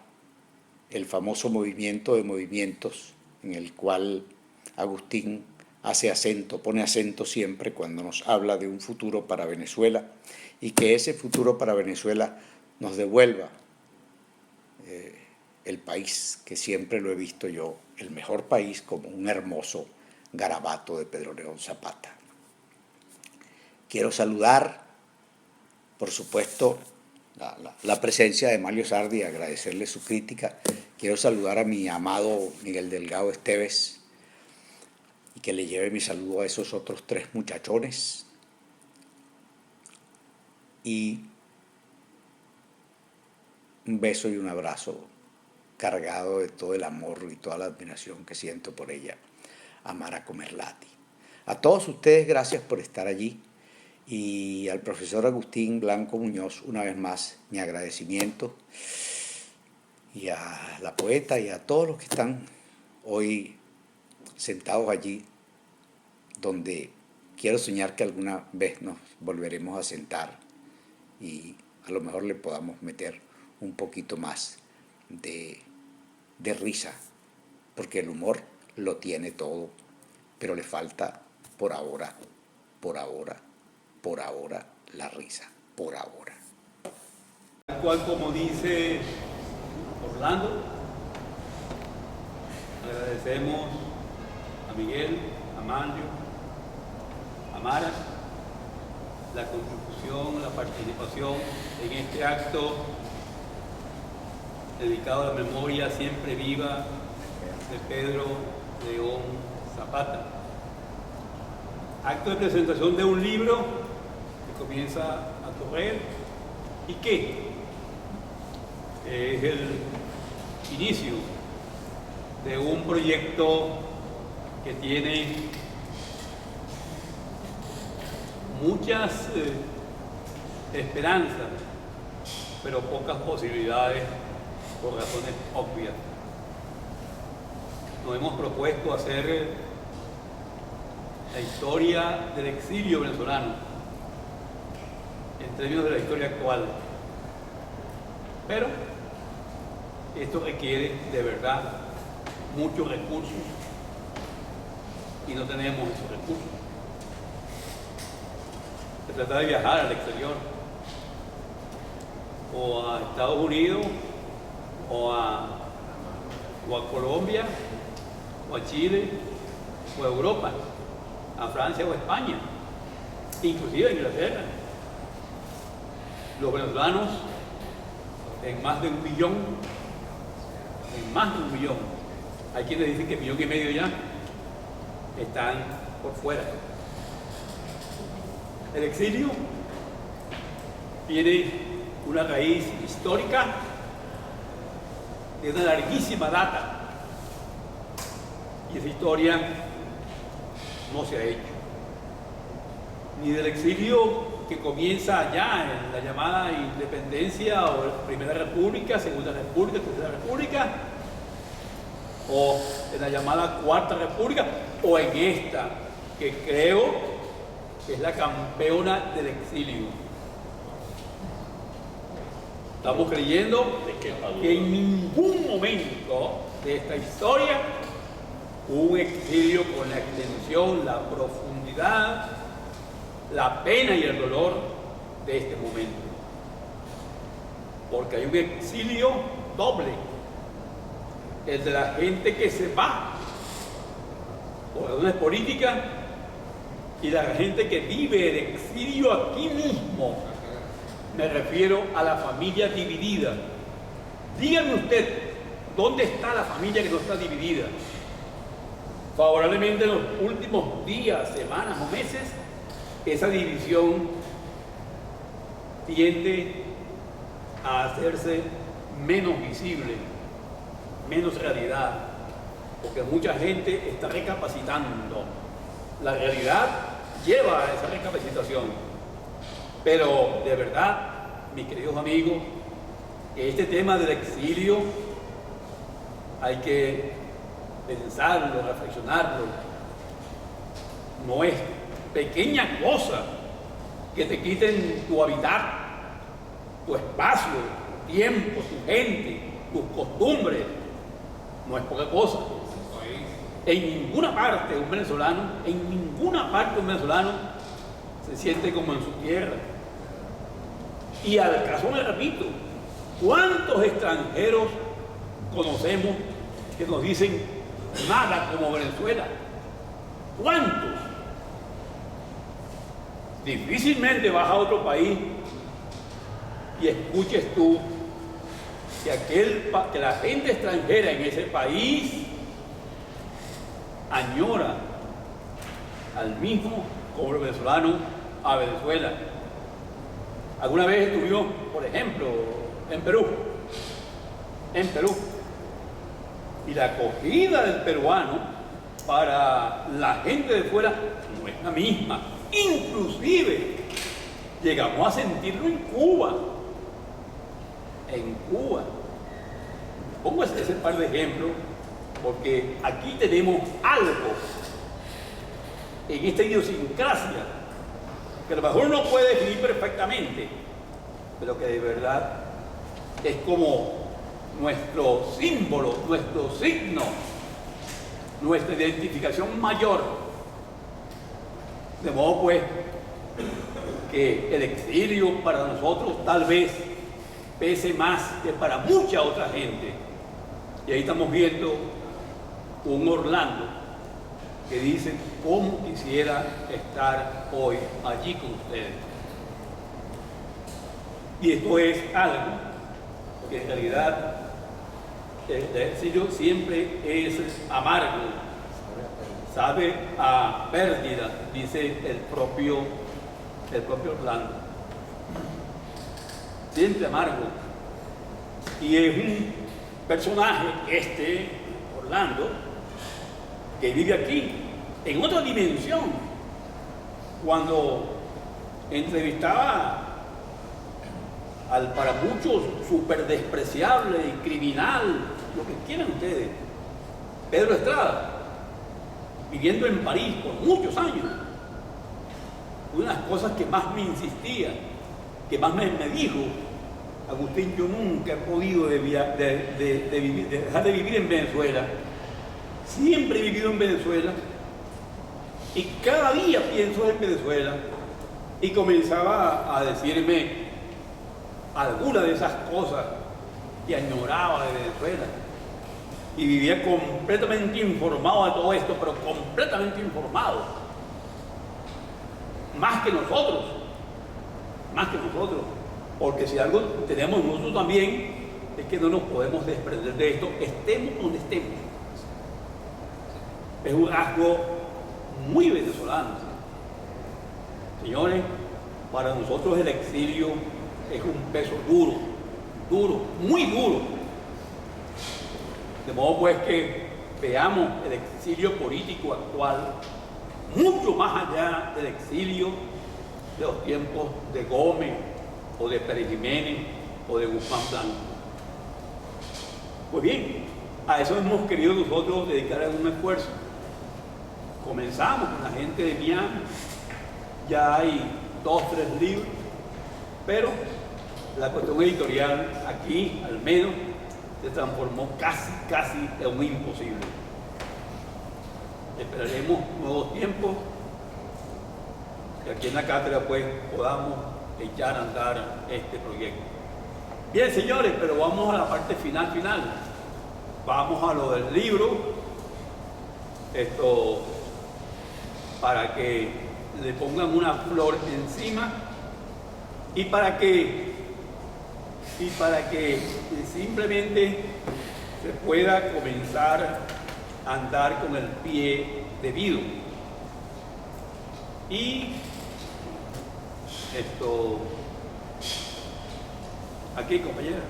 el famoso movimiento de movimientos en el cual Agustín hace acento, pone acento siempre cuando nos habla de un futuro para Venezuela y que ese futuro para Venezuela nos devuelva el país, que siempre lo he visto yo, el mejor país, como un hermoso garabato de Pedro León Zapata. Quiero saludar, por supuesto, la presencia de Mario Sardi y agradecerle su crítica. Quiero saludar a mi amado Miguel Delgado Esteves y que le lleve mi saludo a esos otros 3 muchachones. Y un beso y un abrazo cargado de todo el amor y toda la admiración que siento por ella, a Mara Comerlati. A todos ustedes, gracias por estar allí. Y al profesor Agustín Blanco Muñoz, una vez más, mi agradecimiento. Y a la poeta y a todos los que están hoy sentados allí, donde quiero soñar que alguna vez nos volveremos a sentar y a lo mejor le podamos meter un poquito más de risa, porque el humor lo tiene todo, pero le falta por ahora, la risa, por ahora. Tal cual como dice Orlando, agradecemos a Miguel, a Manlio, a Mara, la contribución, la participación en este acto dedicado a la memoria siempre viva de Pedro León Zapata. Acto de presentación de un libro que comienza a correr y que es el inicio de un proyecto que tiene muchas esperanzas, pero pocas posibilidades por razones obvias. Nos hemos propuesto hacer la historia del exilio venezolano en términos de la historia actual. Pero esto requiere de verdad muchos recursos y no tenemos esos recursos. Se trata de viajar al exterior, o a Estados Unidos, o a Colombia, o a Chile, o a Europa, a Francia o a España, inclusive a Inglaterra. Los venezolanos, en más de 1 millón, hay quienes dicen que 1,5 millones ya están por fuera. El exilio tiene una raíz histórica de una larguísima data, y esa historia no se ha hecho. Ni del exilio que comienza allá en la llamada independencia o Primera República, Segunda República, Tercera República, o en la llamada Cuarta República, o en esta, que creo que es la campeona del exilio. Estamos creyendo que en ningún momento de esta historia hubo un exilio con la extensión, la profundidad, la pena y el dolor de este momento. Porque hay un exilio doble, el de la gente que se va por razones políticas y la gente que vive el exilio aquí mismo. Me refiero a la familia dividida. Díganme usted, ¿dónde está la familia que no está dividida? Favorablemente en los últimos días, semanas o meses, esa división tiende a hacerse menos visible, menos realidad, porque mucha gente está recapacitando. La realidad lleva a esa recapacitación. Pero de verdad, mis queridos amigos, este tema del exilio hay que pensarlo, reflexionarlo. No es pequeña cosa que te quiten tu hábitat, tu espacio, tu tiempo, tu gente, tus costumbres. No es poca cosa. En ninguna parte un venezolano, se siente como en su tierra. Y al caso me repito, ¿cuántos extranjeros conocemos que nos dicen nada como Venezuela? ¿Cuántos? Difícilmente vas a otro país y escuches tú que la gente extranjera en ese país añora al mismo pueblo venezolano a Venezuela. Alguna vez estuvimos, por ejemplo, en Perú, y la acogida del peruano para la gente de fuera no es la misma. Inclusive llegamos a sentirlo en Cuba. Pongo ese par de ejemplos porque aquí tenemos algo en esta idiosincrasia que a lo mejor no puede definir perfectamente, pero que de verdad es como nuestro símbolo, nuestro signo, nuestra identificación mayor. De modo pues que el exilio para nosotros tal vez pese más que para mucha otra gente. Y ahí estamos viendo un Orlando que dice: cómo quisiera estar hoy allí con ustedes. Y esto es algo que en realidad el exilio siempre es amargo, sabe a pérdida, dice el propio Orlando. Siempre amargo. Y es un personaje, Orlando, que vive aquí, en otra dimensión. Cuando entrevistaba al para muchos súper despreciable y criminal, lo que quieran ustedes, Pedro Estrada, viviendo en París por muchos años, una de las cosas que más me insistía, que más me dijo: Agustín, yo nunca he podido dejar de vivir en Venezuela. Siempre he vivido en Venezuela y cada día pienso en Venezuela. Y comenzaba a decirme algunas de esas cosas que añoraba de Venezuela. Y vivía completamente informado de todo esto, pero completamente informado. Más que nosotros. Porque si algo tenemos nosotros también, es que no nos podemos desprender de esto, estemos donde estemos. Es un rasgo muy venezolano. Señores, para nosotros el exilio es un peso duro, muy duro. De modo pues que veamos el exilio político actual mucho más allá del exilio de los tiempos de Gómez, o de Pérez Jiménez, o de Guzmán Blanco. Pues bien, a eso hemos querido nosotros dedicar algún esfuerzo. Comenzamos con la gente de Miami, ya hay 2, 3 libros, pero la cuestión editorial aquí, al menos, se transformó casi en un imposible. Esperaremos nuevos tiempos, que aquí en la cátedra pues podamos echar a andar este proyecto. Bien, señores, pero vamos a la parte final. Vamos a lo del libro, para que le pongan una flor encima y para que simplemente se pueda comenzar a andar con el pie debido. Y aquí, compañera.